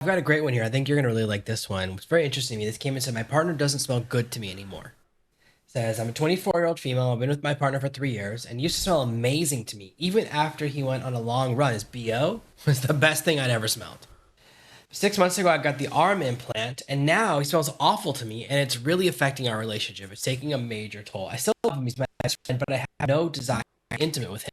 I've got a great one here. I think you're gonna really like this one. It's very interesting to me. This came and said, "My partner doesn't smell good to me anymore." Says, "I'm a 24-year-old female. I've been with my partner for 3 years and used to smell amazing to me. Even after he went on a long run, his BO was the best thing I'd ever smelled. 6 months ago, I got the arm implant, and now he smells awful to me, and it's really affecting our relationship. It's taking a major toll. I still love him. He's my best friend, but I have no desire to be intimate with him.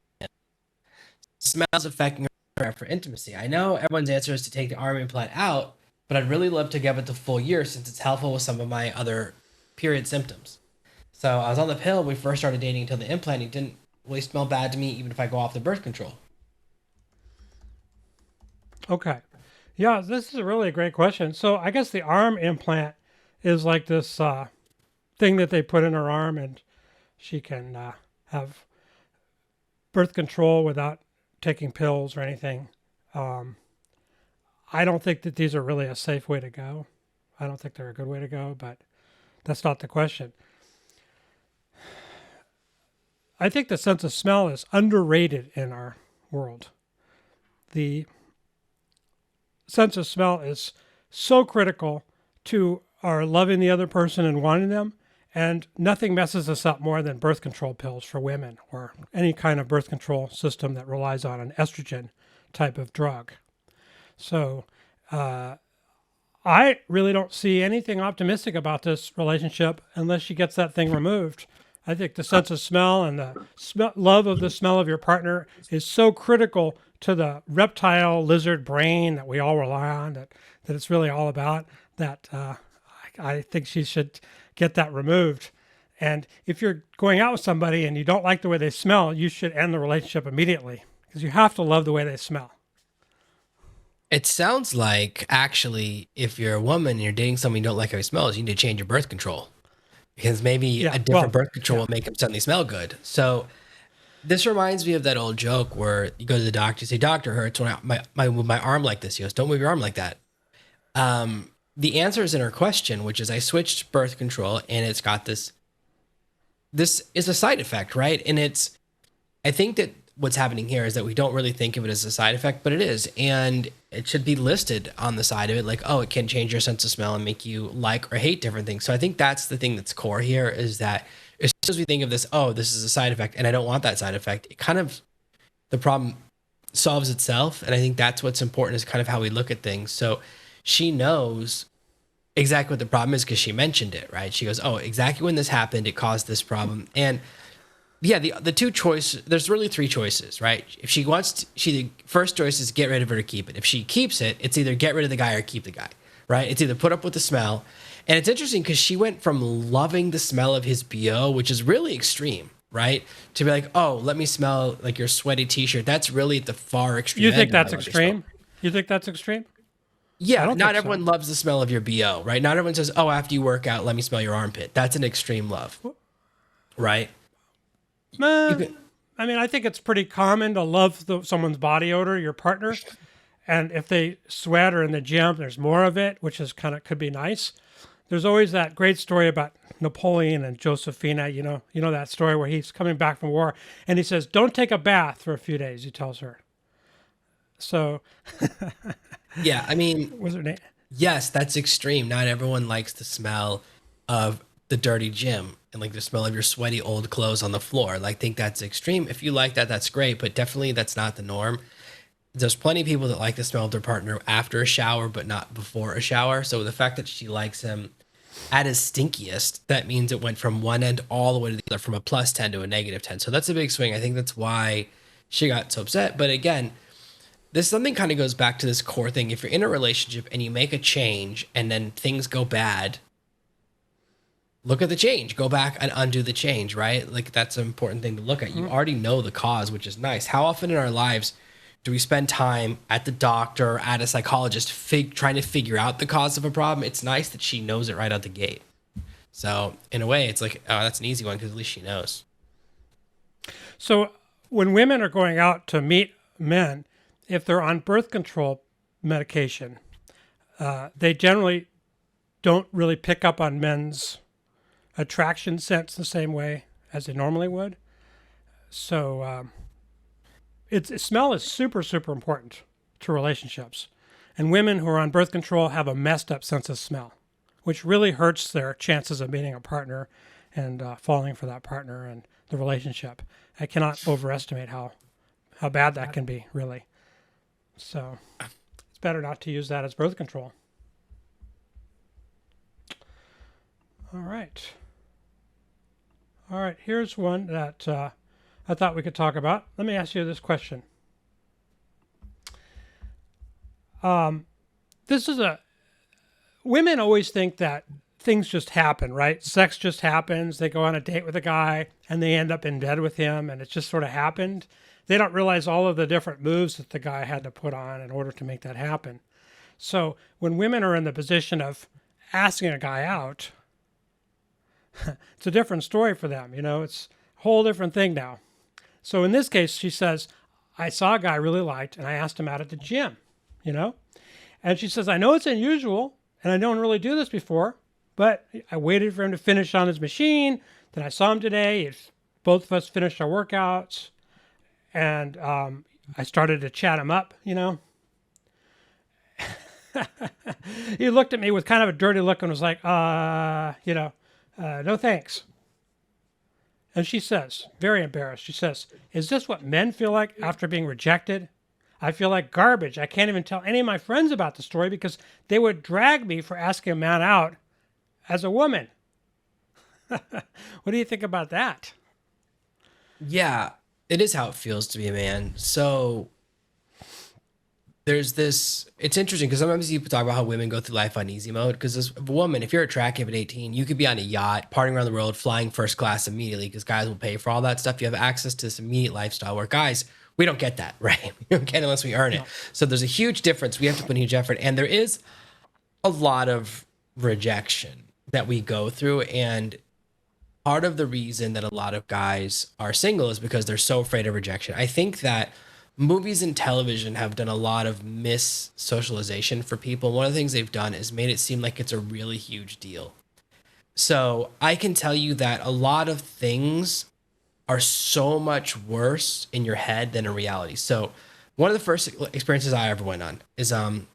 Smells affecting her for intimacy. I know everyone's answer is to take the arm implant out, but I'd really love to give it the full year since it's helpful with some of my other period symptoms. So I was on the pill when we first started dating until the implant. He didn't really smell bad to me, even if I go off the birth control." Okay. Yeah, this is a really great question. So I guess the arm implant is like this thing that they put in her arm, and she can have birth control without taking pills or anything. Um, I don't think that these are really a safe way to go. I don't think they're a good way to go, but that's not the question. I think the sense of smell is underrated in our world. The sense of smell is so critical to our loving the other person and wanting them. And nothing messes us up more than birth control pills for women or any kind of birth control system that relies on an estrogen type of drug. So uh, I really don't see anything optimistic about this relationship unless she gets that thing removed. I think the sense of smell and the love of the smell of your partner is so critical to the reptile lizard brain that we all rely on, that it's really all about, that I think she should get that removed. And if you're going out with somebody and you don't like the way they smell, you should end the relationship immediately because you have to love the way they smell. It sounds like actually, if you're a woman and you're dating someone you don't like how he smells, you need to change your birth control because maybe Yeah, a different well, birth control yeah. will make him suddenly smell good. So this reminds me of that old joke where you go to the doctor, you say, "Doctor, hurts when I move my arm like this." He goes, "Don't move your arm like that." The answer is in her question, which is I switched birth control and it's got this. This is a side effect, right? And it's I think that what's happening here is that we don't really think of it as a side effect, but it is. And it should be listed on the side of it like, oh, it can change your sense of smell and make you like or hate different things. So I think that's the thing that's core here is that as soon as we think of this, oh, this is a side effect and I don't want that side effect, it kind of, the problem solves itself. And I think that's what's important is kind of how we look at things. So she knows exactly what the problem is because she mentioned it, right? She goes, oh, exactly when this happened, it caused this problem. And yeah, the two choices. There's really three choices, right? If she wants, the first choice is get rid of it or keep it. If she keeps it, it's either get rid of the guy or keep the guy, right? It's either put up with the smell, and it's interesting because she went from loving the smell of his bo, which is really extreme, right, to be like, oh, let me smell like your sweaty t-shirt. That's really at the far extreme You think end of my that's loving smell. extreme? You think that's extreme? I Yeah, don't not think so. everyone loves the smell of your bo, right? Not everyone says, oh, after you work out, let me smell your armpit. That's an extreme love, right? You Uh, can. I mean, I think it's pretty common to love someone's body odor, your partner. And if they sweat or in the gym, there's more of it, which is kind of could be nice. There's always that great story about Napoleon and Josephina. You know that story where he's coming back from war and he says, "Don't take a bath for a few days." He tells her. So, Yeah, I mean, what was her name? yes, that's extreme. Not everyone likes the smell of the dirty gym and like the smell of your sweaty old clothes on the floor. Like, think that's extreme. If you like that, that's great, but definitely that's not the norm. There's plenty of people that like the smell of their partner after a shower, but not before a shower. So the fact that she likes him at his stinkiest, that means it went from one end all the way to the other, from a plus 10 to a negative 10. So that's a big swing. I think that's why she got so upset. But again, this something kind of goes back to this core thing. If you're in a relationship and you make a change and then things go bad, look at the change, go back and undo the change, right? Like that's an important thing to look at. You already know the cause, which is nice. How often in our lives do we spend time at the doctor, at a psychologist, trying to figure out the cause of a problem? It's nice that she knows it right out the gate. So in a way, it's like, oh, that's an easy one because at least she knows. So, when women are going out to meet men, if they're on birth control medication, they generally don't really pick up on men's attraction sense the same way as they normally would. So, smell is super, super important to relationships. And women who are on birth control have a messed up sense of smell, which really hurts their chances of meeting a partner and falling for that partner and the relationship. I cannot overestimate how bad that can be, really. So it's better not to use that as birth control. All right. All right, here's one that I thought we could talk about. Let me ask you this question. Women always think that things just happen, right? Sex just happens. They go on a date with a guy and they end up in bed with him and it just sort of happened. They don't realize all of the different moves that the guy had to put on in order to make that happen. So when women are in the position of asking a guy out, it's a different story for them. It's a whole different thing now. So in this case, she says, I saw a guy I really liked and I asked him out at the gym, And she says, I know it's unusual and I don't really do this before, but I waited for him to finish on his machine. Then I saw him today. Both of us finished our workouts. And I started to chat him up, He looked at me with kind of a dirty look and was like, no thanks. And she says, very embarrassed, she says, is this what men feel like after being rejected? I feel like garbage. I can't even tell any of my friends about the story because they would drag me for asking a man out as a woman. What do you think about that? Yeah, it is how it feels to be a man. So there's this, it's interesting because sometimes people talk about how women go through life on easy mode. Because as a woman, if you're attractive at 18, you could be on a yacht, partying around the world, flying first class immediately because guys will pay for all that stuff. You have access to this immediate lifestyle where guys, we don't get that, right? We don't get it unless we earn it. So there's a huge difference. We have to put in huge effort. And there is a lot of rejection that we go through. And part of the reason that a lot of guys are single is because they're so afraid of rejection. I think that movies and television have done a lot of mis-socialization for people. One of the things they've done is made it seem like it's a really huge deal. So I can tell you that a lot of things are so much worse in your head than in reality. So one of the first experiences I ever went on is one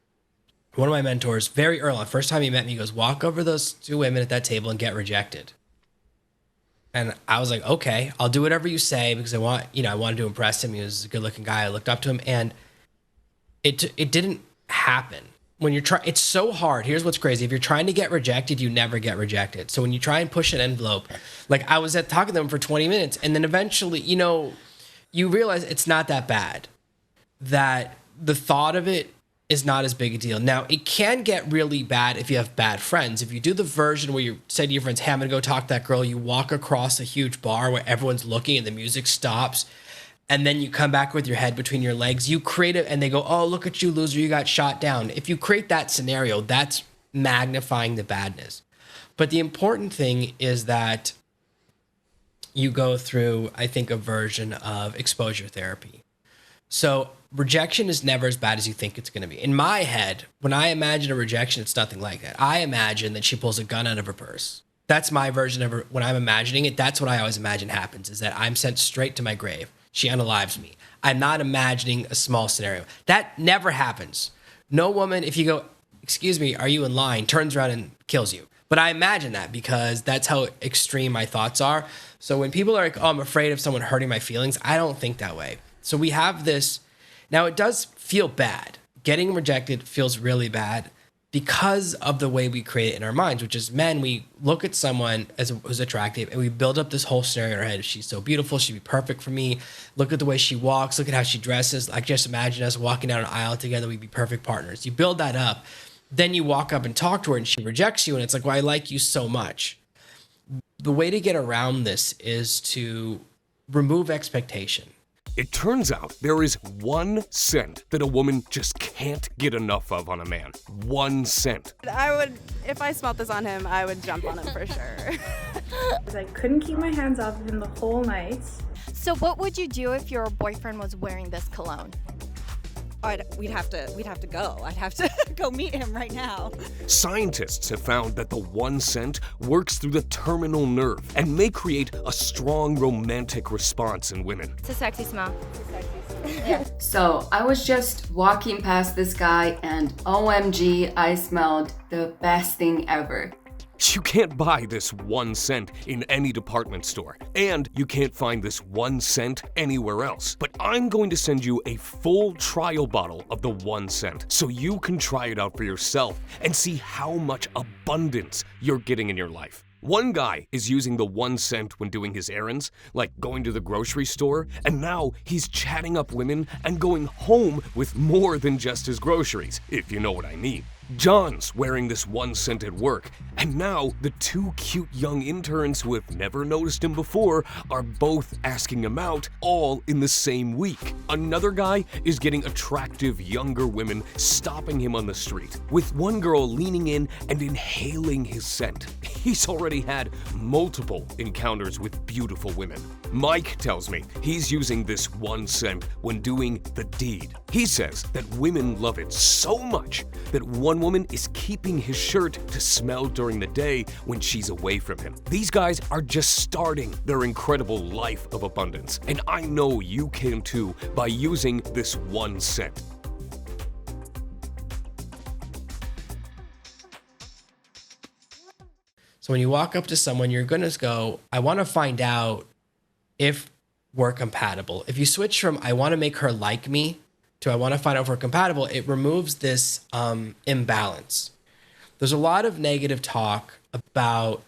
of my mentors, very early on, first time he met me, he goes, walk over those two women at that table and get rejected. And I was like, okay, I'll do whatever you say because I wanted to impress him. He was a good looking guy. I looked up to him and it didn't happen. When you're trying, it's so hard. Here's what's crazy. If you're trying to get rejected, you never get rejected. So when you try and push an envelope, like I was talking to them for 20 minutes and then eventually, you realize it's not that bad, that the thought of it is not as big a deal. Now, it can get really bad if you have bad friends. If you do the version where you say to your friends, hey, I'm going to go talk to that girl, you walk across a huge bar where everyone's looking and the music stops, and then you come back with your head between your legs, you create it, and they go, oh, look at you, loser, you got shot down. If you create that scenario, that's magnifying the badness. But the important thing is that you go through, I think, a version of exposure therapy. So rejection is never as bad as you think it's going to be. In my head, when I imagine a rejection, it's nothing like that. I imagine that she pulls a gun out of her purse. That's my version of her. When I'm imagining it, that's what I always imagine happens, is that I'm sent straight to my grave. She unalives me. I'm not imagining a small scenario. That never happens. No woman, if you go, excuse me, are you in line, turns around and kills you. But I imagine that because that's how extreme my thoughts are. So when people are like, oh, I'm afraid of someone hurting my feelings, I don't think that way. So we have this. Now, it does feel bad. Getting rejected feels really bad because of the way we create it in our minds, which is men, we look at someone who's attractive and we build up this whole scenario in our head. She's so beautiful. She'd be perfect for me. Look at the way she walks. Look at how she dresses. Like, just imagine us walking down an aisle together. We'd be perfect partners. You build that up. Then you walk up and talk to her and she rejects you. And it's like, well, I like you so much. The way to get around this is to remove expectation. It turns out there is 1 scent that a woman just can't get enough of on a man. 1 scent. If I smelled this on him, I would jump on him for sure. I couldn't keep my hands off of him the whole night. So what would you do if your boyfriend was wearing this cologne? We'd have to go. I'd have to go meet him right now. Scientists have found that the 1 scent works through the terminal nerve and may create a strong romantic response in women. It's a sexy smell. Yeah. So I was just walking past this guy and OMG, I smelled the best thing ever. You can't buy this 1 scent in any department store, and you can't find this 1 scent anywhere else. But I'm going to send you a full trial bottle of the 1 scent so you can try it out for yourself and see how much abundance you're getting in your life. One guy is using the 1 scent when doing his errands, like going to the grocery store, and now he's chatting up women and going home with more than just his groceries, if you know what I mean. John's wearing this 1 scent at work, and now the 2 cute young interns who have never noticed him before are both asking him out, all in the same week. Another guy is getting attractive younger women stopping him on the street, with one girl leaning in and inhaling his scent. He's already had multiple encounters with beautiful women. Mike tells me he's using this 1 scent when doing the deed. He says that women love it so much that one woman is keeping his shirt to smell during the day when she's away from him. These guys are just starting their incredible life of abundance, and I know you can too by using this 1 scent. So when you walk up to someone, you're going to go, I want to find out if we're compatible. If you switch from I want to make her like me to I want to find out if we're compatible, it removes this imbalance. There's a lot of negative talk about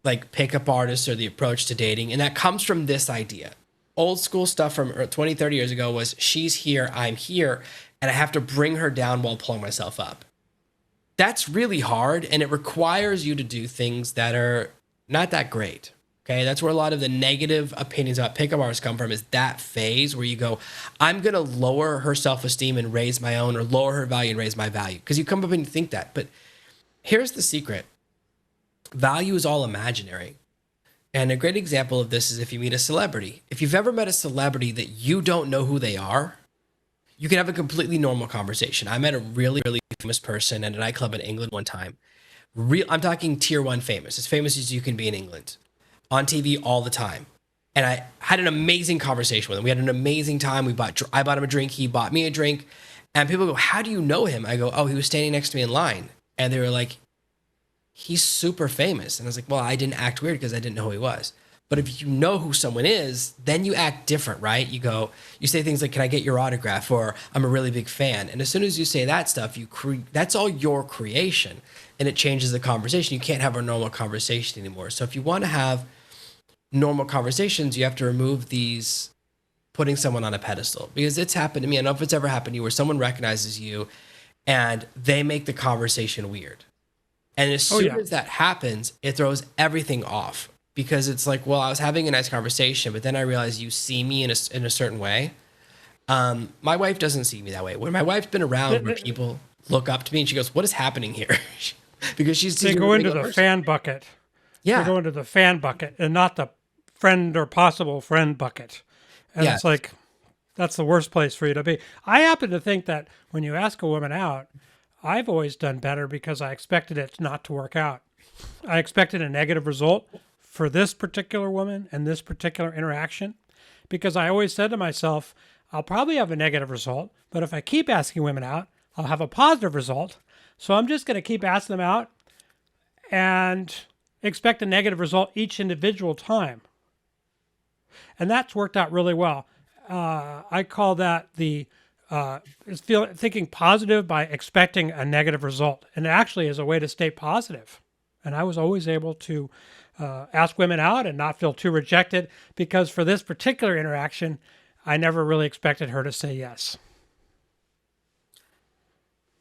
like pickup artists or the approach to dating, and that comes from this idea. Old school stuff from 20, 30 years ago was she's here, I'm here, and I have to bring her down while pulling myself up. That's really hard, and it requires you to do things that are not that great. Okay, that's where a lot of the negative opinions about pickup artists come from, is that phase where you go, I'm going to lower her self-esteem and raise my own, or lower her value and raise my value. Because you come up and you think that. But here's the secret. Value is all imaginary. And a great example of this is if you meet a celebrity. If you've ever met a celebrity that you don't know who they are, you can have a completely normal conversation. I met a really, really famous person at a nightclub in England one time. I'm talking tier 1 famous, as famous as you can be in England. On TV all the time. And I had an amazing conversation with him. We had an amazing time. I bought him a drink. He bought me a drink. And people go, how do you know him? I go, oh, he was standing next to me in line. And they were like, he's super famous. And I was like, well, I didn't act weird because I didn't know who he was. But if you know who someone is, then you act different, right? You say things like, can I get your autograph? Or I'm a really big fan. And as soon as you say that stuff, that's all your creation. And it changes the conversation. You can't have a normal conversation anymore. So if you want to have normal conversations, you have to remove these putting someone on a pedestal, because it's happened to me. I don't know if it's ever happened to you where someone recognizes you and they make the conversation weird. And as soon as that happens, it throws everything off, because it's like, well, I was having a nice conversation, but then I realized you see me in a certain way. My wife doesn't see me that way. When my wife's been around where people look up to me and she goes, what is happening here? Because they go into the fan bucket. Yeah. They go into the fan bucket and not the friend or possible friend bucket. And it's like, that's the worst place for you to be. I happen to think that when you ask a woman out, I've always done better because I expected it not to work out. I expected a negative result for this particular woman and this particular interaction, because I always said to myself, I'll probably have a negative result, but if I keep asking women out, I'll have a positive result. So I'm just going to keep asking them out and expect a negative result each individual time. And that's worked out really well. I call that thinking positive by expecting a negative result. And it actually is a way to stay positive. And I was always able to ask women out and not feel too rejected, because for this particular interaction, I never really expected her to say yes.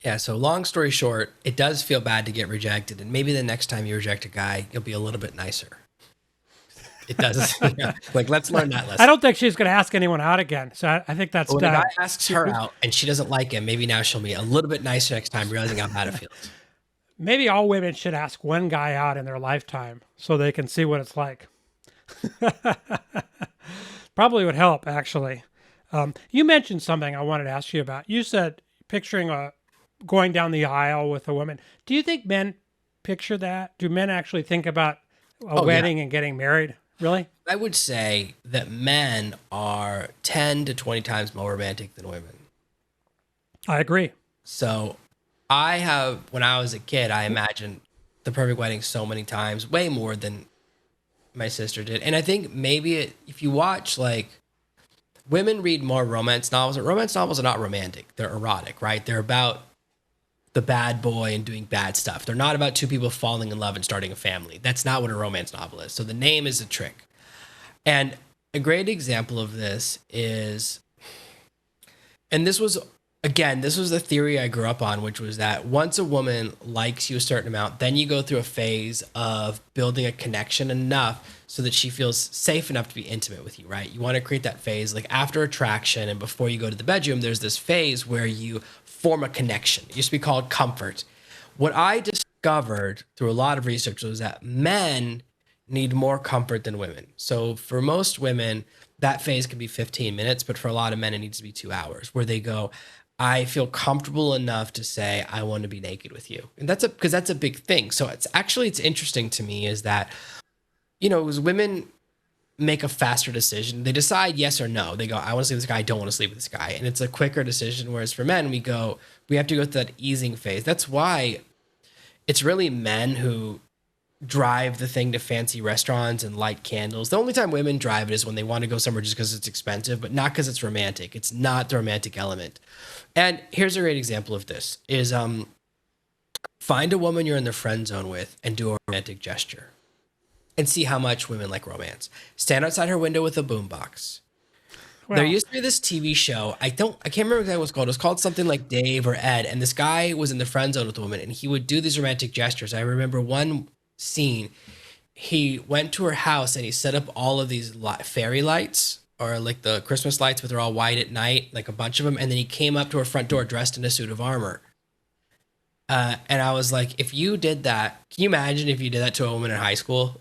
Yeah, so long story short, it does feel bad to get rejected. And maybe the next time you reject a guy, you'll be a little bit nicer. It does. Like, let's learn that lesson. I don't think she's going to ask anyone out again. So I think that's when a guy asks her out and she doesn't like him, maybe now she'll be a little bit nicer next time, realizing how bad it feels. Maybe all women should ask one guy out in their lifetime so they can see what it's like. Probably would help, actually. You mentioned something I wanted to ask you about. You said picturing going down the aisle with a woman. Do you think men picture that? Do men actually think about a wedding and getting married? Really? I would say that men are 10 to 20 times more romantic than women. I agree. So when I was a kid, I imagined the perfect wedding so many times, way more than my sister did. And I think maybe if you watch, like, women read more romance novels. Romance novels are not romantic. They're erotic, right? They're about the bad boy and doing bad stuff. They're not about two people falling in love and starting a family. That's not what a romance novel is. So the name is a trick. And a great example of this is, and this was the theory I grew up on, which was that once a woman likes you a certain amount, then you go through a phase of building a connection enough so that she feels safe enough to be intimate with you, right? You want to create that phase, like after attraction and before you go to the bedroom, there's this phase where you form a connection. It used to be called comfort. What I discovered through a lot of research was that men need more comfort than women. So for most women, that phase can be 15 minutes, but for a lot of men, it needs to be 2 hours, where they go, I feel comfortable enough to say, I want to be naked with you. And because that's a big thing. So it's interesting to me is that, as women make a faster decision, they decide yes or no. They go, I want to sleep with this guy. I don't want to sleep with this guy. And it's a quicker decision. Whereas for men, we have to go through that easing phase. That's why it's really men who drive the thing to fancy restaurants and light candles. The only time women drive it is when they want to go somewhere just because it's expensive, but not because it's romantic. It's not the romantic element. And here's a great example of this is find a woman you're in the friend zone with and do a romantic gesture and see how much women like romance. Stand outside her window with a boombox. Well, there used to be this TV show. I can't remember exactly what it's called. It was called something like Dave or Ed. And this guy was in the friend zone with a woman and he would do these romantic gestures. I remember one scene. He went to her house and he set up all of these fairy lights, or like the Christmas lights, but they're all white at night, like a bunch of them. And then he came up to her front door dressed in a suit of armor. And I was like, if you did that, can you imagine if you did that to a woman in high school?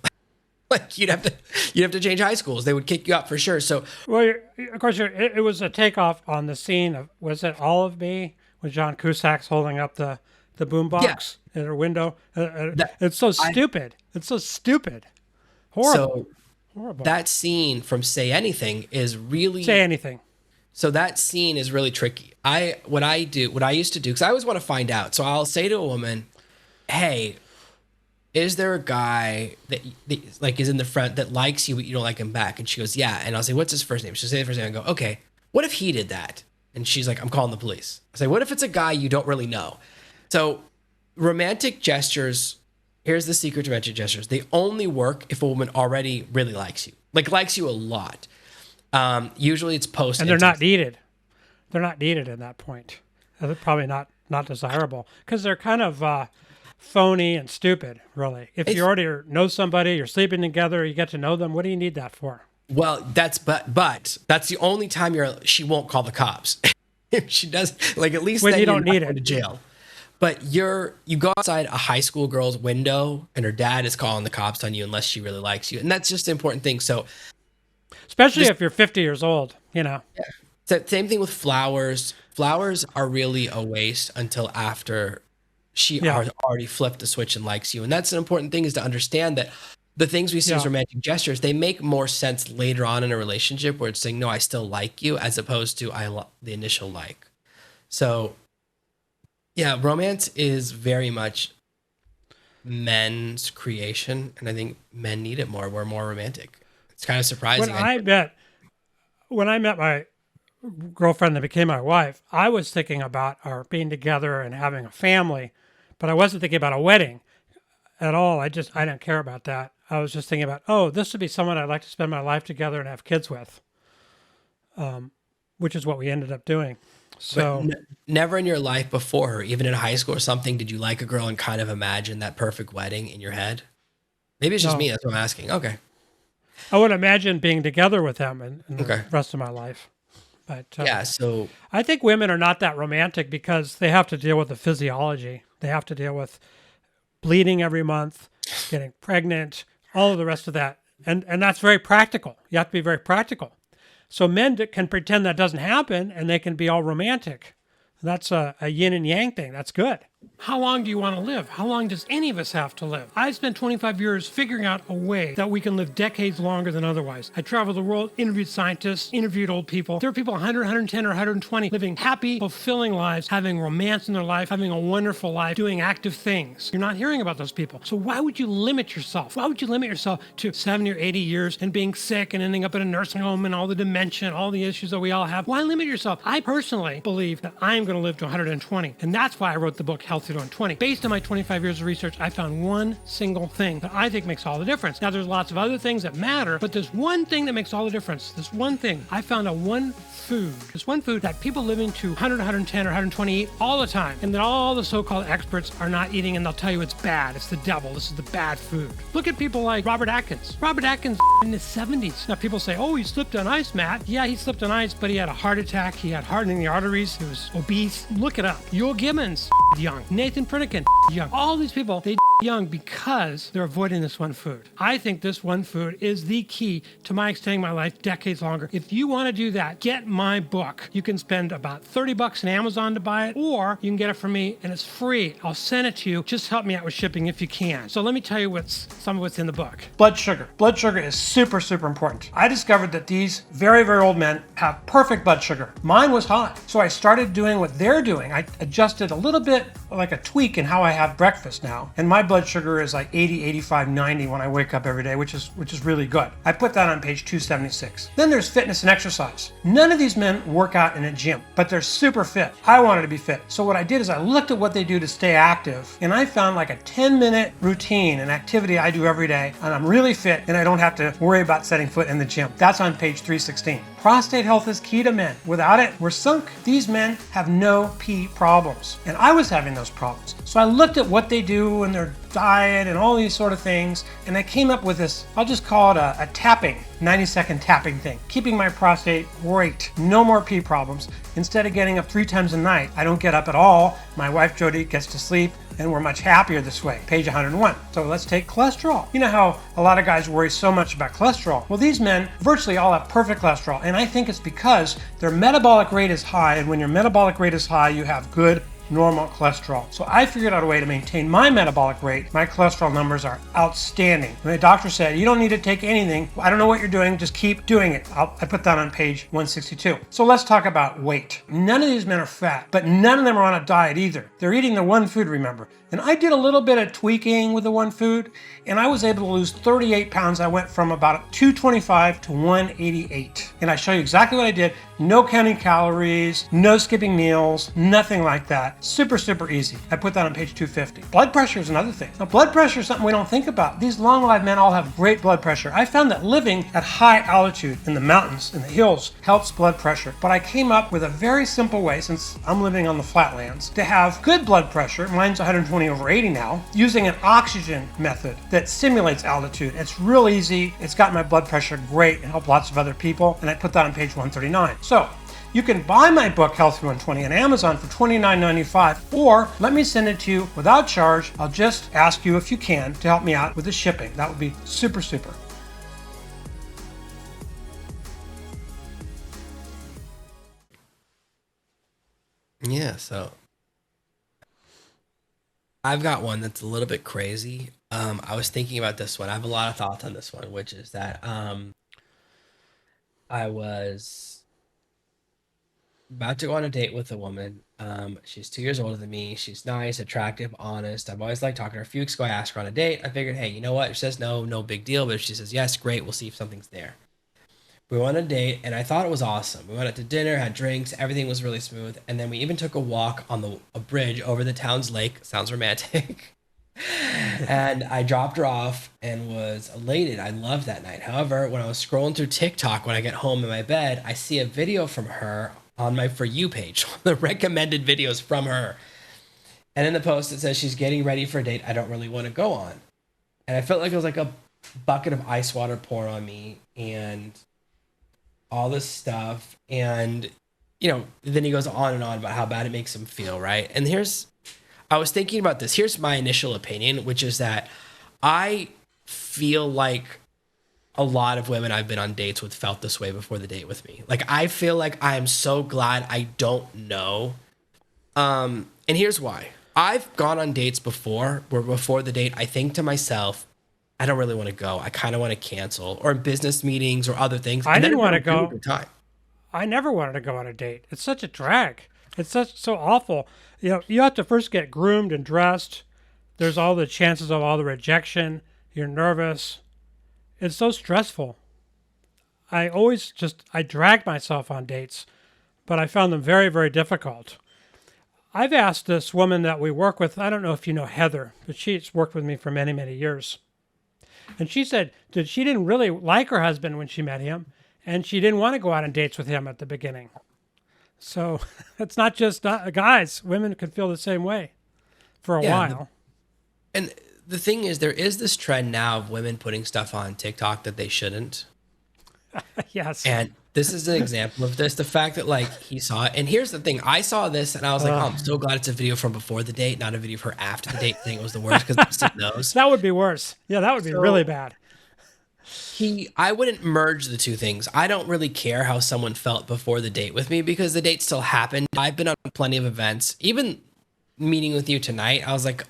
Like you'd have to change high schools. They would kick you out for sure. So, well, of course, it was a takeoff on the scene of, was it All of Me with John Cusack's holding up the boombox at her window? It's so stupid. It's so stupid. Horrible. So horrible. That scene from Say Anything is really Say Anything. So that scene is really tricky. What I used to do, because I always want to find out. So I'll say to a woman, hey, is there a guy that like is in the front that likes you but you don't like him back? And she goes, yeah. And I'll say, what's his first name? She'll say the first name and go, okay, what if he did that? And she's like, I'm calling the police. I say, what if it's a guy you don't really know? So romantic gestures, here's the secret to romantic gestures. They only work if a woman already really likes you, like likes you a lot. Usually it's post. And they're not needed. They're not needed at that point. They're probably not desirable because they're kind of phony and stupid, really. If you already know somebody, you're sleeping together, you get to know them, what do you need that for? Well, but that's the only time she won't call the cops. If she does, like at least when then you don't need going it to jail. But you go outside a high school girl's window and her dad is calling the cops on you unless she really likes you. And that's just the important thing. So especially if you're 50 years old, Yeah. So same thing with flowers. Flowers are really a waste until after she already flipped the switch and likes you. And that's an important thing, is to understand that the things we see as romantic gestures, they make more sense later on in a relationship where it's saying, no, I still like you, as opposed to the initial like. So yeah, romance is very much men's creation. And I think men need it more. We're more romantic. It's kind of surprising. When I met my girlfriend that became my wife, I was thinking about our being together and having a family, but I wasn't thinking about a wedding at all. I didn't care about that. I was just thinking about, this would be someone I'd like to spend my life together and have kids with, which is what we ended up doing. So never in your life before her, even in high school or something, did you like a girl and kind of imagine that perfect wedding in your head? Maybe it's just me. That's what I'm asking. Okay. I would imagine being together with them in the rest of my life. But so I think women are not that romantic because they have to deal with the physiology. They have to deal with bleeding every month, getting pregnant, all of the rest of that. And that's very practical. You have to be very practical. So men can pretend that doesn't happen and they can be all romantic. That's a yin and yang thing. That's good. How long do you want to live? How long does any of us have to live? I spent 25 years figuring out a way that we can live decades longer than otherwise. I traveled the world, interviewed scientists, interviewed old people. There are people 100, 110, or 120 living happy, fulfilling lives, having romance in their life, having a wonderful life, doing active things. You're not hearing about those people. So why would you limit yourself? Why would you limit yourself to 70 or 80 years and being sick and ending up in a nursing home and all the dementia and all the issues that we all have? Why limit yourself? I personally believe that I'm going to live to 120. And that's why I wrote the book Healthy to 120. Based on my 25 years of research, I found one single thing that I think makes all the difference. Now, there's lots of other things that matter, but there's one thing that makes all the difference. This one thing. I found this one food that people living to 100, 110, or 120 eat all the time, and that all the so-called experts are not eating, and they'll tell you it's bad. It's the devil. This is the bad food. Look at people like Robert Atkins. Robert Atkins in his 70s. Now, people say, oh, he slipped on ice, Matt. Yeah, he slipped on ice, but he had a heart attack. He had hardening in the arteries. He was obese. Look it up. Yul Gibbons, young. Nathan Pritikin, young. All these people, they young because they're avoiding this one food. I think this one food is the key to my extending my life decades longer. If you want to do that, get my book. You can spend about $30 on Amazon to buy it, or you can get it from me and it's free. I'll send it to you. Just help me out with shipping if you can. So let me tell you some of what's in the book. Blood sugar. Blood sugar is super, super important. I discovered that these very, very old men have perfect blood sugar. Mine was high. So I started doing what they're doing. I adjusted a little bit, like a tweak in how I have breakfast now. And my blood sugar is like 80, 85, 90 when I wake up every day, which is really good. I put that on page 276. Then there's fitness and exercise. None of these men work out in a gym, but they're super fit. I wanted to be fit. So what I did is I looked at what they do to stay active, and I found like a 10-minute routine, an activity I do every day, and I'm really fit, and I don't have to worry about setting foot in the gym. That's on page 316. Prostate health is key to men. Without it, we're sunk. These men have no pee problems, and I was having those problems. So I looked at what they do and their diet and all these sort of things, and I came up with this, I'll just call it a tapping, 90-second tapping thing, keeping my prostate great, no more pee problems. Instead of getting up 3 times a night, I don't get up at all. My wife Jody gets to sleep, and we're much happier this way. Page 101. So let's take cholesterol. You know how a lot of guys worry so much about cholesterol? Well, these men virtually all have perfect cholesterol, and I think it's because their metabolic rate is high, and when your metabolic rate is high, you have good normal cholesterol. So I figured out a way to maintain my metabolic rate. My cholesterol numbers are outstanding. My doctor said, you don't need to take anything. I don't know what you're doing, just keep doing it. I put that on page 162. So let's talk about weight. None of these men are fat, but none of them are on a diet either. They're eating the one food, remember. And I did a little bit of tweaking with the one food, and I was able to lose 38 pounds. I went from about 225 to 188. And I show you exactly what I did. No counting calories, no skipping meals, nothing like that. Super, super easy. I put that on page 250. Blood pressure is another thing. Now, blood pressure is something we don't think about. These long-lived men all have great blood pressure. I found that living at high altitude in the mountains, in the hills, helps blood pressure. But I came up with a very simple way, since I'm living on the flatlands, to have good blood pressure. Mine's 120/80 now, using an oxygen method that simulates altitude. It's real easy. It's got my blood pressure great and helped lots of other people. And I put that on page 139. So you can buy my book, Healthy 120, on Amazon for $29.95, or let me send it to you without charge. I'll just ask you if you can to help me out with the shipping. That would be super, super. Yeah, so I've got one that's a little bit crazy. I was thinking about this one. I have a lot of thoughts on this one, which is that I was about to go on a date with a woman. She's 2 years older than me. She's nice, attractive, honest. I've always liked talking to her. A few weeks ago, I asked her on a date. I figured, hey, you know what? If she says no, no big deal. But if she says yes, great. We'll see if something's there. We went on a date, and I thought it was awesome. We went out to dinner, had drinks. Everything was really smooth. And then we even took a walk on a bridge over the town's lake. Sounds romantic. And I dropped her off and was elated. I loved that night. However, when I was scrolling through TikTok when I get home in my bed, I see a video from her on my For You page, the recommended videos from her. And in the post, it says she's getting ready for a date I don't really want to go on. And I felt like it was like a bucket of ice water poured on me and all this stuff. And, you know, then he goes on and on about how bad it makes him feel, right? And I was thinking about this. Here's my initial opinion, which is that I feel like a lot of women I've been on dates with felt this way before the date with me. Like, I feel like I am so glad I don't know. And here's why. I've gone on dates before where before the date, I think to myself, I don't really want to go. I kind of want to cancel, or in business meetings or other things. I And then didn't it's want a to really go. good time. I never wanted to go on a date. It's such a drag. It's so awful. You know, you have to first get groomed and dressed. There's all the chances of all the rejection. You're nervous. It's so stressful. I drag myself on dates, but I found them very, very difficult. I've asked this woman that we work with, I don't know if you know Heather, but she's worked with me for many, many years. And she said that she didn't really like her husband when she met him, and she didn't want to go out on dates with him at the beginning. So it's not just guys. Women could feel the same way for a while. And the thing is, there is this trend now of women putting stuff on TikTok that they shouldn't. Yes. And this is an example of this. The fact that like he saw it. And here's the thing. I saw this and I was like, oh, I'm so glad it's a video from before the date, not a video of her after the date. Thing it was the worst because it knows. That would be worse. Yeah, that would be really bad. I wouldn't merge the two things. I don't really care how someone felt before the date with me because the date still happened. I've been on plenty of events. Even meeting with you tonight, I was like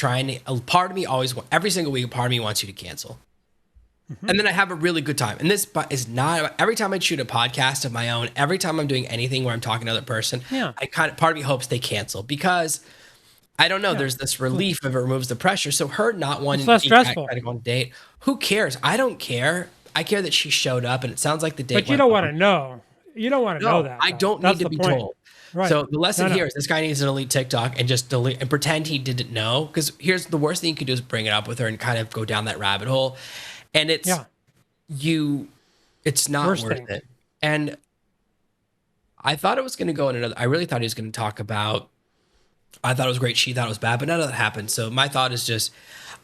a part of me every single week, a part of me wants you to cancel. Mm-hmm. And then I have a really good time. And this is not, every time I shoot a podcast of my own, every time I'm doing anything where I'm talking to another person, part of me hopes they cancel because I don't know, there's this relief if it removes the pressure. So her not wanting to go on a date, who cares? I don't care. I care that she showed up and it sounds like the date But you don't want to know. You don't want to know that. I don't need to be told. Right. So the lesson here is this guy needs to delete TikTok and just delete and pretend he didn't know. Because here's the worst thing you could do is bring it up with her and kind of go down that rabbit hole. And it's not worth it. And I thought it was going to go in another. I really thought he was going to talk about. I thought it was great. She thought it was bad, but none of that happened. So my thought is just,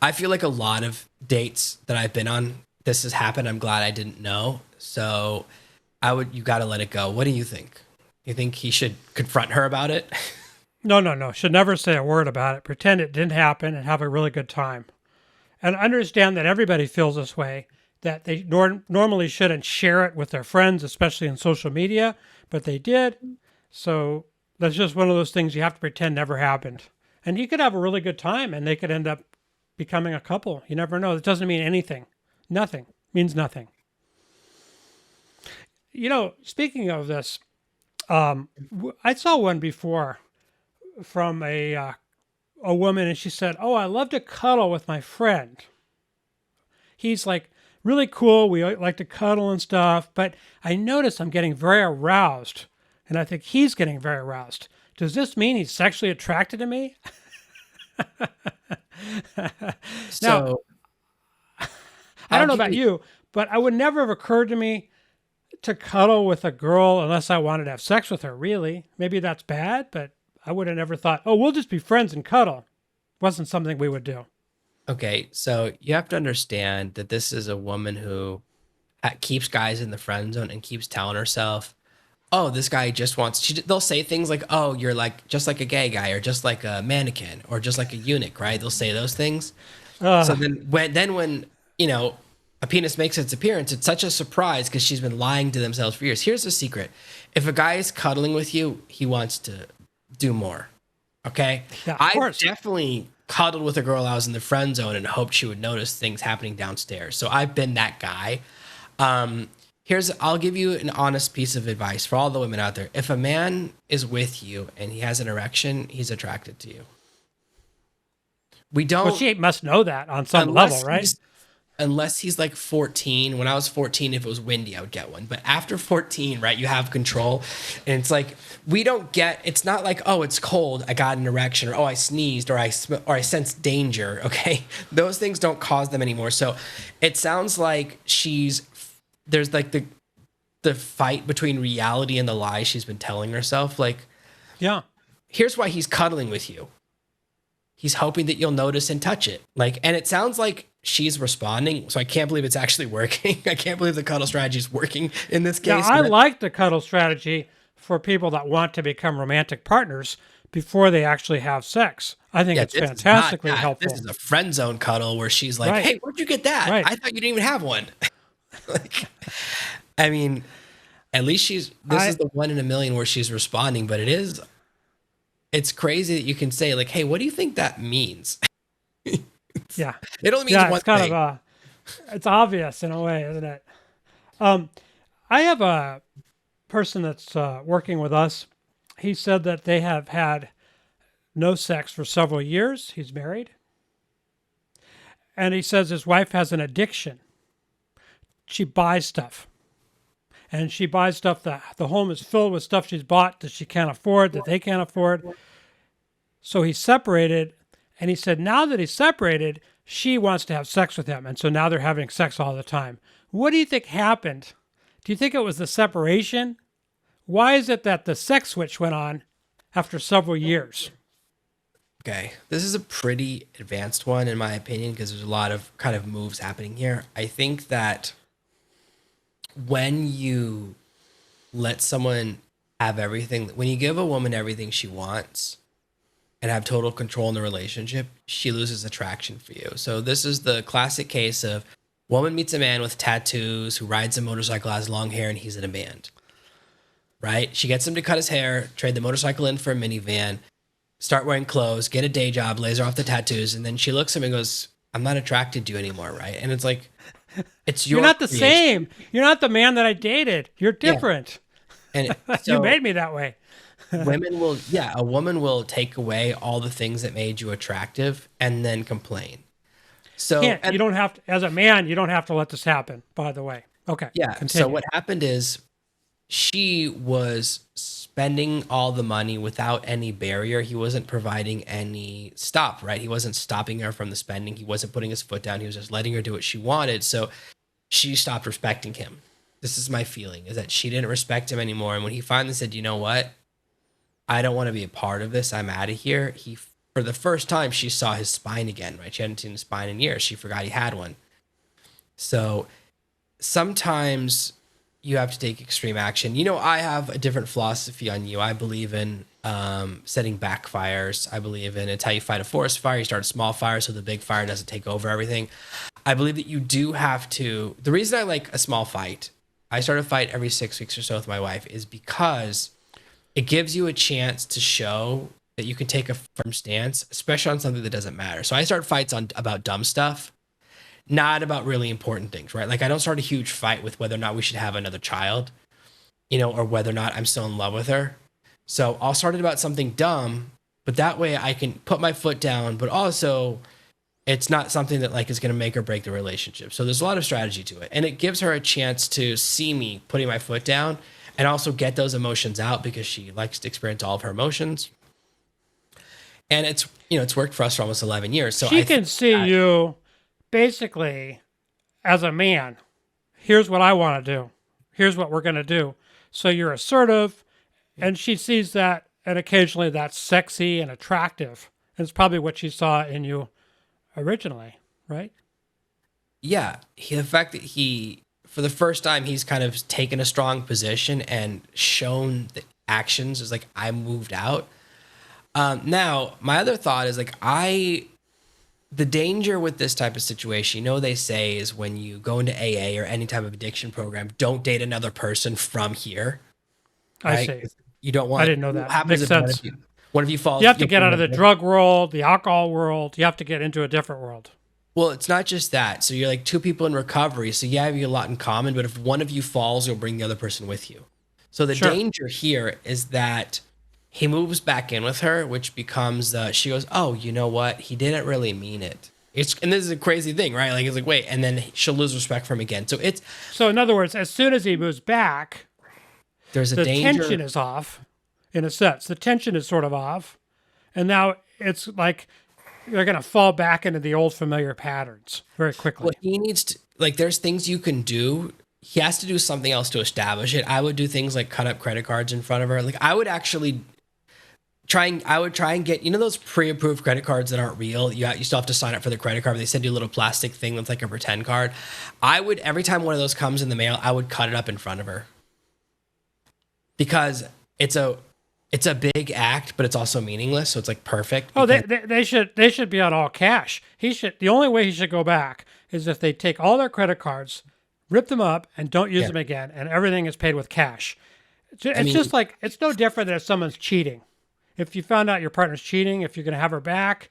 I feel like a lot of dates that I've been on, this has happened. I'm glad I didn't know. So you got to let it go. What do you think? You think he should confront her about it? No. Should never say a word about it. Pretend it didn't happen and have a really good time. And understand that everybody feels this way, that they normally shouldn't share it with their friends, especially in social media, but they did. So that's just one of those things you have to pretend never happened. And he could have a really good time and they could end up becoming a couple. You never know. It doesn't mean anything. Nothing. Means nothing. You know, speaking of this, I saw one before from a woman, and she said, "Oh, I love to cuddle with my friend. He's like really cool. We like to cuddle and stuff, but I notice I'm getting very aroused, and I think he's getting very aroused. Does this mean he's sexually attracted to me?" Now, I don't know about you, but I would never have occurred to me to cuddle with a girl unless I wanted to have sex with her, really. Maybe that's bad, but I would have never thought, oh, we'll just be friends and cuddle. Wasn't something we would do. Okay, so you have to understand that this is a woman who keeps guys in the friend zone and keeps telling herself, oh, this guy just wants, they'll say things like, oh, you're like, just like a gay guy or just like a mannequin or just like a eunuch, right? They'll say those things. So then when, you know, a penis makes its appearance, it's such a surprise because she's been lying to themselves for years. Here's the secret. If a guy is cuddling with you, he wants to do more. Okay? Yeah, I definitely cuddled with a girl I was in the friend zone and hoped she would notice things happening downstairs. So I've been that guy. I'll give you an honest piece of advice for all the women out there. If a man is with you and he has an erection, he's attracted to you. Well, she must know that on some level, right? Unless he's like 14. When I was 14, if it was windy, I would get one. But after 14, right, you have control. And it's like, it's not like, oh, it's cold, I got an erection, or oh, I sneezed, or I sense danger, okay? Those things don't cause them anymore. So it sounds like there's like the fight between reality and the lie she's been telling herself. Like, yeah, here's why he's cuddling with you. He's hoping that you'll notice and touch it. Like, and it sounds like she's responding. So I can't believe it's actually working. I can't believe the cuddle strategy is working in this case. Yeah, I like the cuddle strategy for people that want to become romantic partners before they actually have sex. I think it's fantastically helpful. This is a friend zone cuddle where she's like, hey, where'd you get that? Right. I thought you didn't even have one. Like, I mean, at least this is the one in a million where she's responding, but it is it's crazy that you can say like, hey, what do you think that means? Yeah. It only means Yeah, one it's kind thing. of it's obvious in a way, isn't it? I have a person that's working with us. He said that they have had no sex for several years. He's married. And he says his wife has an addiction. She buys stuff. And she buys stuff that the home is filled with stuff she's bought that she can't afford, that they can't afford. So he's separated. And he said now that he's separated, she wants to have sex with him. And so now they're having sex all the time. What do you think happened? Do you think it was the separation? Why is it that the sex switch went on after several years? Okay, this is a pretty advanced one in my opinion because there's a lot of kind of moves happening here. I think that when you let someone have everything, when you give a woman everything she wants and have total control in the relationship, she loses attraction for you. So this is the classic case of woman meets a man with tattoos who rides a motorcycle, has long hair, and he's in a band. Right? She gets him to cut his hair, trade the motorcycle in for a minivan, start wearing clothes, get a day job, laser off the tattoos, and then she looks at him and goes, I'm not attracted to you anymore, right? And it's like, it's your You're not the creation. same. You're not the man that I dated. You're different. And You so made me that way. a woman will take away all the things that made you attractive and then complain. So You don't have to, as a man, you don't have to let this happen, by the way. Okay. yeah. Continue. So what happened is she was spending all the money without any barrier. He wasn't providing any stop, right? He wasn't stopping her from the spending. He wasn't putting his foot down. He was just letting her do what she wanted. So she stopped respecting him. This is my feeling, is that she didn't respect him anymore. And when he finally said, you know what? I don't want to be a part of this. I'm out of here. For the first time, she saw his spine again, right? She hadn't seen his spine in years. She forgot he had one. So sometimes you have to take extreme action. You know, I have a different philosophy on you. I believe in setting backfires. I believe in it's how you fight a forest fire. You start a small fire so the big fire doesn't take over everything. I believe that you do have to. The reason I like a small fight, I start a fight every 6 weeks or so with my wife, is because it gives you a chance to show that you can take a firm stance, especially on something that doesn't matter. So I start fights about dumb stuff, not about really important things, right? Like I don't start a huge fight with whether or not we should have another child, or whether or not I'm still in love with her. So I'll start it about something dumb, but that way I can put my foot down, but also it's not something that like is going to make or break the relationship. So there's a lot of strategy to it. And it gives her a chance to see me putting my foot down and also get those emotions out because she likes to experience all of her emotions. And it's worked for us for almost 11 years. So she can see you basically as a man. Here's what I want to do. Here's what we're going to do. So you're assertive, and she sees that, and occasionally that's sexy and attractive. And it's probably what she saw in you originally, right? Yeah. The fact that for the first time, he's kind of taken a strong position and shown the actions is like, I moved out. Now, my other thought is like, the danger with this type of situation, they say is when you go into AA or any type of addiction program, don't date another person from here. Right? I see. You don't want. I didn't know that. What happens Makes if sense. one of you falls? You have to get out of the drug world, the alcohol world. You have to get into a different world. Well, it's not just that. So you're like two people in recovery. So yeah, you have a lot in common. But if one of you falls, you'll bring the other person with you. So the danger here is that he moves back in with her, which becomes she goes, oh, you know what? He didn't really mean it. And this is a crazy thing, right? Like it's like, wait, and then she'll lose respect for him again. So in other words, as soon as he moves back, there's the danger. tension is off, in a sense. The tension is sort of off, and now it's like they're going to fall back into the old familiar patterns very quickly. Well, he needs to there's things you can do. He has to do something else to establish it. I would do things like cut up credit cards in front of her. Like I would actually try and get, those pre-approved credit cards that aren't real. You still have to sign up for the credit card. But they send you a little plastic thing that's like a pretend card. Every time one of those comes in the mail, I would cut it up in front of her. Because it's a big act, but it's also meaningless. So it's like perfect. Oh, they should be on all cash. The only way he should go back is if they take all their credit cards, rip them up, and don't use them again, and everything is paid with cash. It's just like, it's no different than if someone's cheating. If you found out your partner's cheating, if you're going to have her back,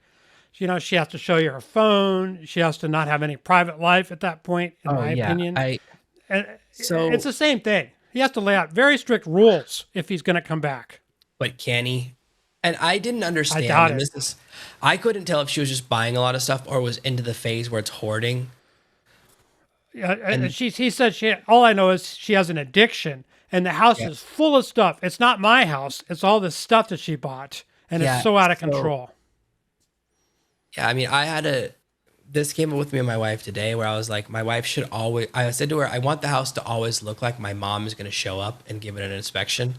she has to show you her phone. She has to not have any private life at that point, in my opinion. And it's the same thing. He has to lay out very strict rules if he's going to come back. But can he? And I didn't understand. I doubt it. I couldn't tell if she was just buying a lot of stuff or was into the phase where it's hoarding. Yeah, and he said all I know is she has an addiction, and the house is full of stuff. It's not my house. It's all this stuff that she bought, and it's so out of control. Yeah, I mean, this came up with me and my wife today where I was like, my wife should always, I said to her, I want the house to always look like my mom is going to show up and give it an inspection.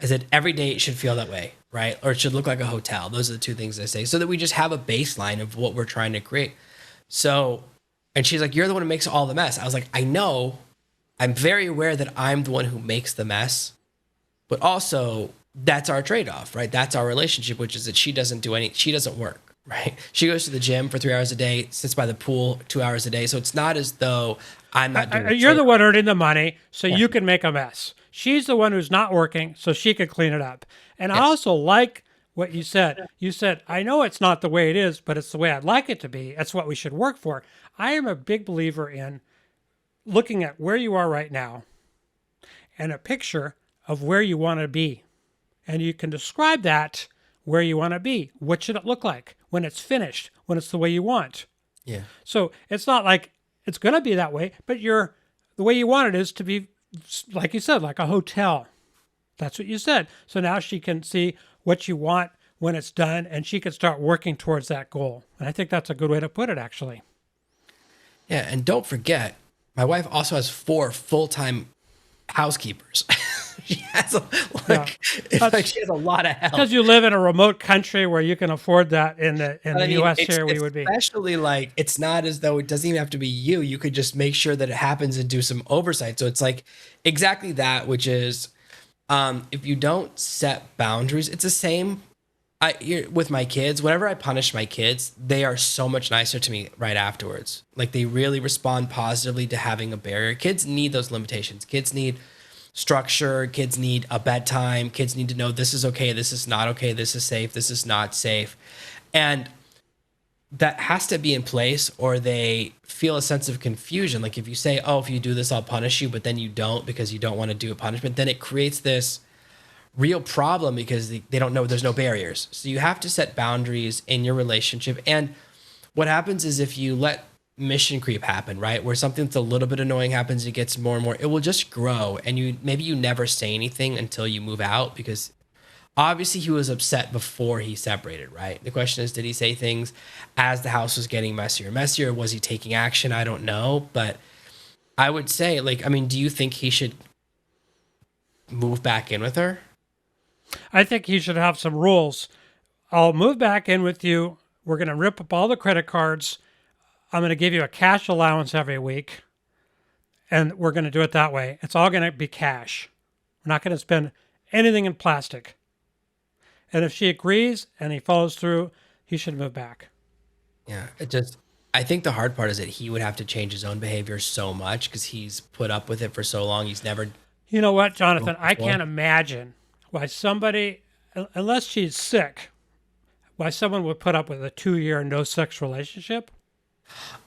I said, every day it should feel that way, right? Or it should look like a hotel. Those are the two things I say, so that we just have a baseline of what we're trying to create. So, and she's like, you're the one who makes all the mess. I was like, I know. I'm very aware that I'm the one who makes the mess, but also that's our trade-off, right? That's our relationship, which is that she doesn't work. Right. She goes to the gym for 3 hours a day, sits by the pool 2 hours a day. So it's not as though I'm not doing it. You're the one earning the money, so you can make a mess. She's the one who's not working, so she can clean it up. And I also like what you said. You said, I know it's not the way it is, but it's the way I'd like it to be. That's what we should work for. I am a big believer in looking at where you are right now and a picture of where you want to be. And you can describe that where you want to be. What should it look like when it's finished, when it's the way you want? Yeah. So it's not like it's going to be that way, but the way you want it is to be, like you said, like a hotel. That's what you said. So now she can see what you want when it's done, and she can start working towards that goal. And I think that's a good way to put it, actually. Yeah. And don't forget, my wife also has 4 full-time housekeepers. She has she has a lot of help. Because you live in a remote country where you can afford that. In the U.S. here, we would be. Especially like, it's not as though it doesn't even have to be you. You could just make sure that it happens and do some oversight. So it's like exactly that, which is if you don't set boundaries, it's the same. With my kids, whenever I punish my kids, they are so much nicer to me right afterwards. Like they really respond positively to having a barrier. Kids need those limitations. Kids need structure. Kids need a bedtime. Kids need to know this is okay, this is not okay, this is safe, this is not safe. And that has to be in place, or they feel a sense of confusion. Like if you say, oh, if you do this, I'll punish you, but then you don't because you don't want to do a punishment, then it creates this real problem because they don't know, there's no barriers. So you have to set boundaries in your relationship. And what happens is if you let mission creep happen, right? Where something that's a little bit annoying happens, it gets more and more, it will just grow. And maybe you never say anything until you move out, because obviously he was upset before he separated, right? The question is, did he say things as the house was getting messier and messier? Was he taking action? I don't know. But I would say, do you think he should move back in with her? I think he should have some rules. I'll move back in with you. We're going to rip up all the credit cards. I'm going to give you a cash allowance every week, and we're going to do it that way. It's all going to be cash. We're not going to spend anything in plastic. And if she agrees and he follows through, he should move back. Yeah, I think the hard part is that he would have to change his own behavior so much because he's put up with it for so long. He's never. You know what, Jonathan? I can't imagine why somebody, unless she's sick, why someone would put up with a 2-year no-sex relationship.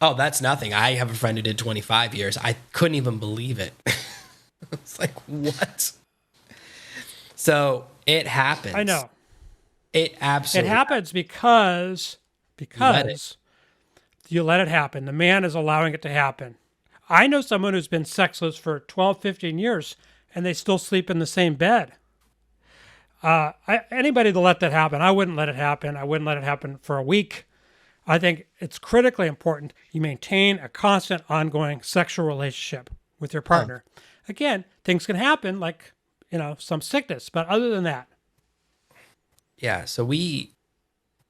Oh, that's nothing. I have a friend who did 25 years. I couldn't even believe it. It's like, what? So it happens. I know. It absolutely happens because you let it happen. The man is allowing it to happen. I know someone who's been sexless for 12, 15 years, and they still sleep in the same bed. Anybody to let that happen, I wouldn't let it happen. I wouldn't let it happen for a week. I think it's critically important you maintain a constant, ongoing sexual relationship with your partner. Oh. Again, things can happen, like, some sickness, but other than that. Yeah, so we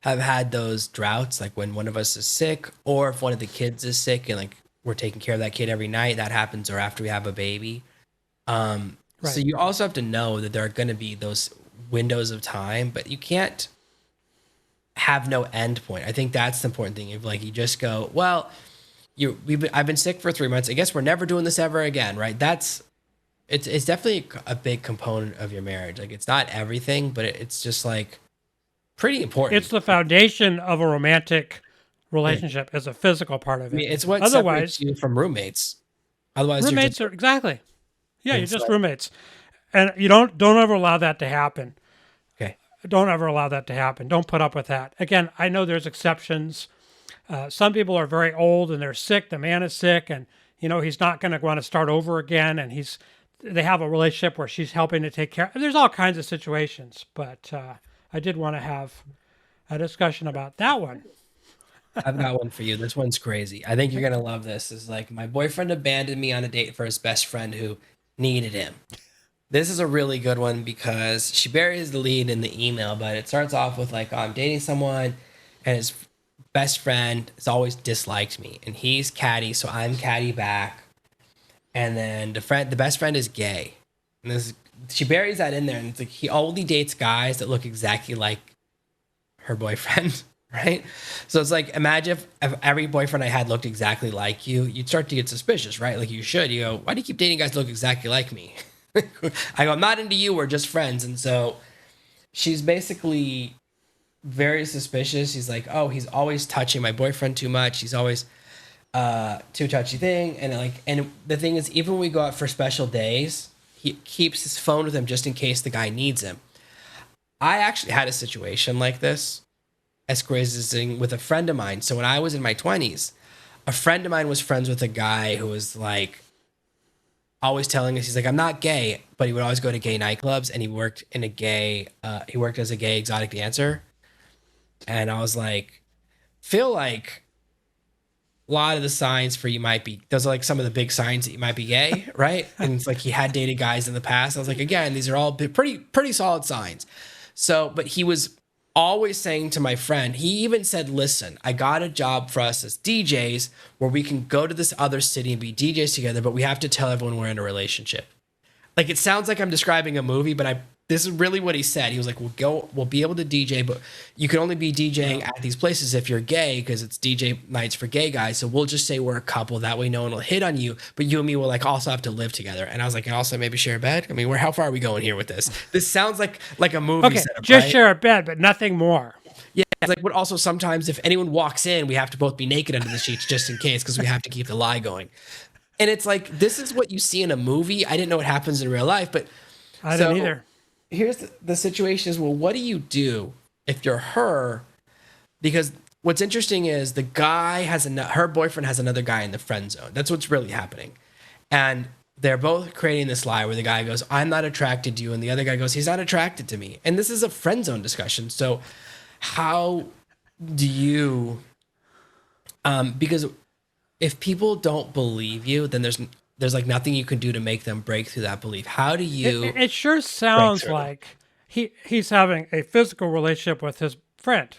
have had those droughts, like when one of us is sick, or if one of the kids is sick and we're taking care of that kid every night. That happens, or after we have a baby. Right. So you also have to know that there are going to be those windows of time, but you can't have no end point. I think that's the important thing. If you just go, well, I've been sick for 3 months. I guess we're never doing this ever again, right? That's It's definitely a big component of your marriage. Like it's not everything, but it's just like pretty important. It's the foundation of a romantic relationship as a physical part of I it. mean, it's what Otherwise, separates you from roommates. Otherwise, you're roommates just are exactly. Yeah, you're it's just like- roommates, and you don't ever allow that to happen. okay. Don't ever allow that to happen. Don't put up with that. Again, I know there's exceptions. Some people are very old and they're sick. The man is sick, and he's not going to want to start over again. And they have a relationship where she's helping to take care. There's all kinds of situations, but I did want to have a discussion about that one. I've got one for you. This one's crazy. I think you're gonna love this. It's like my boyfriend abandoned me on a date for his best friend who needed him. This is a really good one because she buries the lead in the email, but it starts off with like, oh, I'm dating someone, and his best friend has always disliked me, and he's catty, so I'm catty back. And then the best friend is gay, and she buries that in there, and it's like he only dates guys that look exactly like her boyfriend. Right? So it's like, imagine if every boyfriend I had looked exactly like you, you'd start to get suspicious, right? Like you should. You go, why do you keep dating guys that look exactly like me? I go, I'm not into you. We're just friends. And so she's basically very suspicious. He's like, oh, he's always touching my boyfriend too much. He's always too touchy thing. And the thing is, even when we go out for special days, he keeps his phone with him just in case the guy needs him. I actually had a situation like this, as crazy as thing, with a friend of mine. So when I was in my 20s, a friend of mine was friends with a guy who was like always telling us, he's like, I'm not gay, but he would always go to gay nightclubs, and he worked as a gay exotic dancer. And I was like, feel like a lot of the signs for you might be, those are like some of the big signs that you might be gay, right? And it's like he had dated guys in the past. I was like, again, these are all pretty solid signs. So, but he was always saying to my friend, he even said, listen, I got a job for us as DJs where we can go to this other city and be DJs together, but we have to tell everyone we're in a relationship. Like, it sounds like I'm describing a movie, but this is really what he said. He was like, we'll be able to DJ, but you can only be DJing at these places if you're gay, because it's DJ nights for gay guys. So we'll just say we're a couple. That way no one will hit on you, but you and me will like also have to live together. And I was like, and also maybe share a bed. I mean, how far are we going here with this? This sounds like a movie Okay, setup, just right? share a bed, but nothing more. Yeah, it's like, but also sometimes if anyone walks in, we have to both be naked under the sheets just in case, because we have to keep the lie going. And it's like, this is what you see in a movie. I didn't know what happens in real life, but I didn't either. Here's the situation is, well, what do you do if you're her? Because what's interesting is the guy her boyfriend has another guy in the friend zone. That's what's really happening. And they're both creating this lie where the guy goes, I'm not attracted to you. And the other guy goes, he's not attracted to me. And this is a friend zone discussion. So how do you, because if people don't believe you, then there's like nothing you can do to make them break through that belief. How do you? It sure sounds through? like he's having a physical relationship with his friend.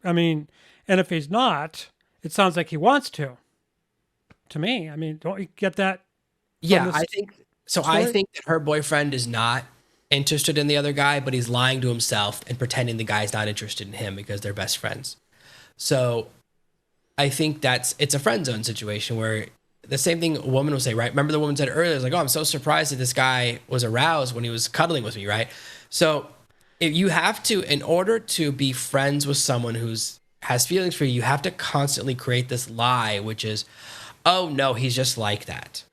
I mean, and if he's not, it sounds like he wants to. To me, I mean, don't you get that? Yeah, I think so. I story? think that her boyfriend is not interested in the other guy, but he's lying to himself and pretending the guy's not interested in him because they're best friends. So I think it's a friend zone situation where the same thing a woman will say, right? Remember the woman said earlier, it's like, oh, I'm so surprised that this guy was aroused when he was cuddling with me, right? So if you have to, in order to be friends with someone has feelings for you, you have to constantly create this lie, which is, oh no, he's just like that.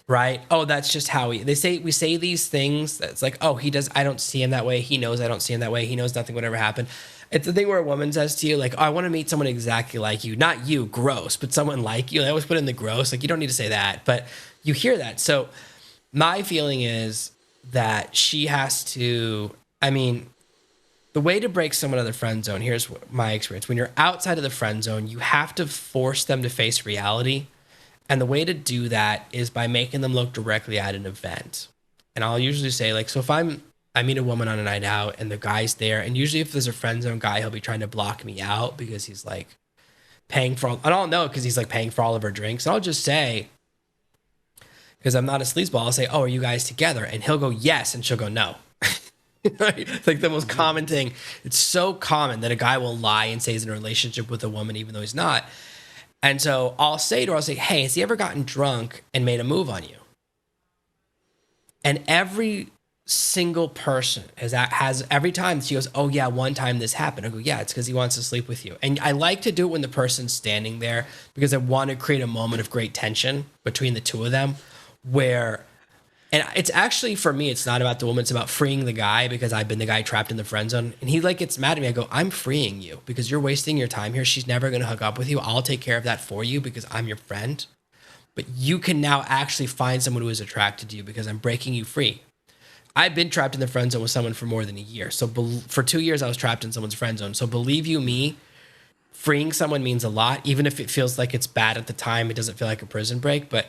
Right? Oh, that's just how we say these things. That's like, oh, I don't see him that way. He knows I don't see him that way. He knows nothing would ever happen. It's the thing where a woman says to you, like, oh, I want to meet someone exactly like you. Not you, gross, but someone like you. They always put in the gross. Like, you don't need to say that, but you hear that. So my feeling is that she has to, I mean, the way to break someone out of the friend zone, here's my experience. When you're outside of the friend zone, you have to force them to face reality. And the way to do that is by making them look directly at an event. And I'll usually say, like, so if I meet a woman on a night out and the guy's there, and usually if there's a friend zone guy, he'll be trying to block me out because he's like paying for all, and I'll know because he's like paying for all of her drinks. And I'll just say, because I'm not a sleazeball, I'll say, oh, are you guys together? And he'll go, yes. And she'll go, no. It's like the most common thing. It's so common that a guy will lie and say he's in a relationship with a woman, even though he's not. And so I'll say to her, hey, has he ever gotten drunk and made a move on you? And every single person has every time she goes, oh yeah, one time this happened. I go, yeah, it's because he wants to sleep with you. And I like to do it when the person's standing there because I want to create a moment of great tension between the two of them where, and it's actually, for me, it's not about the woman, it's about freeing the guy because I've been the guy trapped in the friend zone. And he like gets mad at me. I go, I'm freeing you because you're wasting your time here. She's never going to hook up with you. I'll take care of that for you because I'm your friend. But you can now actually find someone who is attracted to you because I'm breaking you free. I've been trapped in the friend zone with someone for more than a year. So for 2 years, I was trapped in someone's friend zone. So believe you me, freeing someone means a lot. Even if it feels like it's bad at the time, it doesn't feel like a prison break. But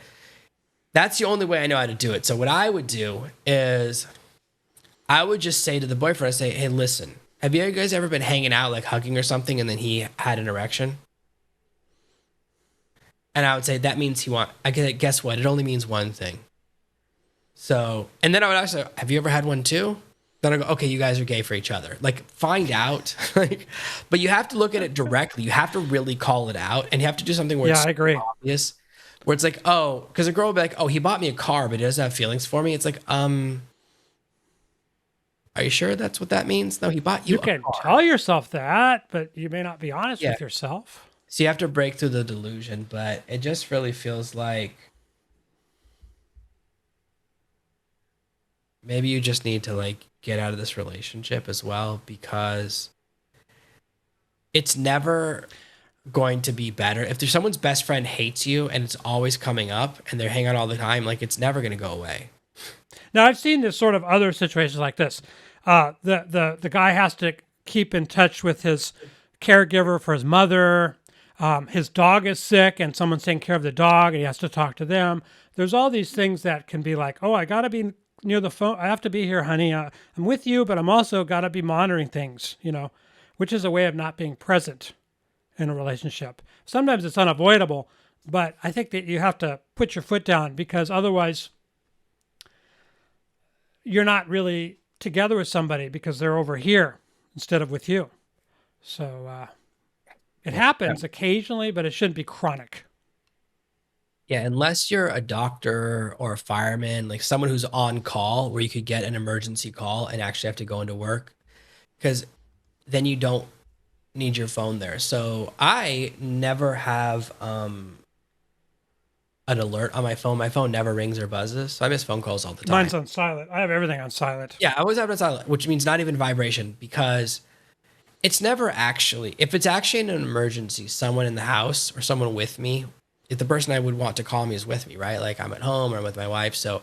that's the only way I know how to do it. So what I would do is I would just say to the boyfriend, I say, hey, listen, have you guys ever been hanging out, like hugging or something, and then he had an erection? And I would say, that means guess what? It only means one thing. So, and then I would also, have you ever had one too? Then I go, okay, you guys are gay for each other. Like, find out. But you have to look at it directly. You have to really call it out, and you have to do something where it's I agree. obvious. Where it's like, oh, because a girl will be like, oh, he bought me a car, but he doesn't have feelings for me. It's like, are you sure that's what that means? No, he bought you a car. You can tell yourself that, but you may not be honest with yourself. So you have to break through the delusion, but it just really feels like maybe you just need to like get out of this relationship as well, because it's never going to be better. If there's someone's best friend hates you and it's always coming up and they're hanging out all the time, like it's never going to go away. Now I've seen this sort of other situations like this. The guy has to keep in touch with his caregiver for his mother. His dog is sick and someone's taking care of the dog and he has to talk to them. There's all these things that can be like, oh, I got to be near the phone. I have to be here, honey. I'm with you, but I'm also got to be monitoring things, which is a way of not being present in a relationship. Sometimes it's unavoidable, but I think that you have to put your foot down because otherwise you're not really together with somebody because they're over here instead of with you. So it happens occasionally, but it shouldn't be chronic. Yeah, unless you're a doctor or a fireman, like someone who's on call where you could get an emergency call and actually have to go into work, because then you don't need your phone there. So I never have an alert on my phone. My phone never rings or buzzes, so I miss phone calls all the time. Mine's on silent. I have everything on silent. Yeah, I always have it on silent, which means not even vibration, because it's never actually, if it's actually an emergency, someone in the house or someone with me, if the person I would want to call me is with me, right? Like I'm at home or I'm with my wife. So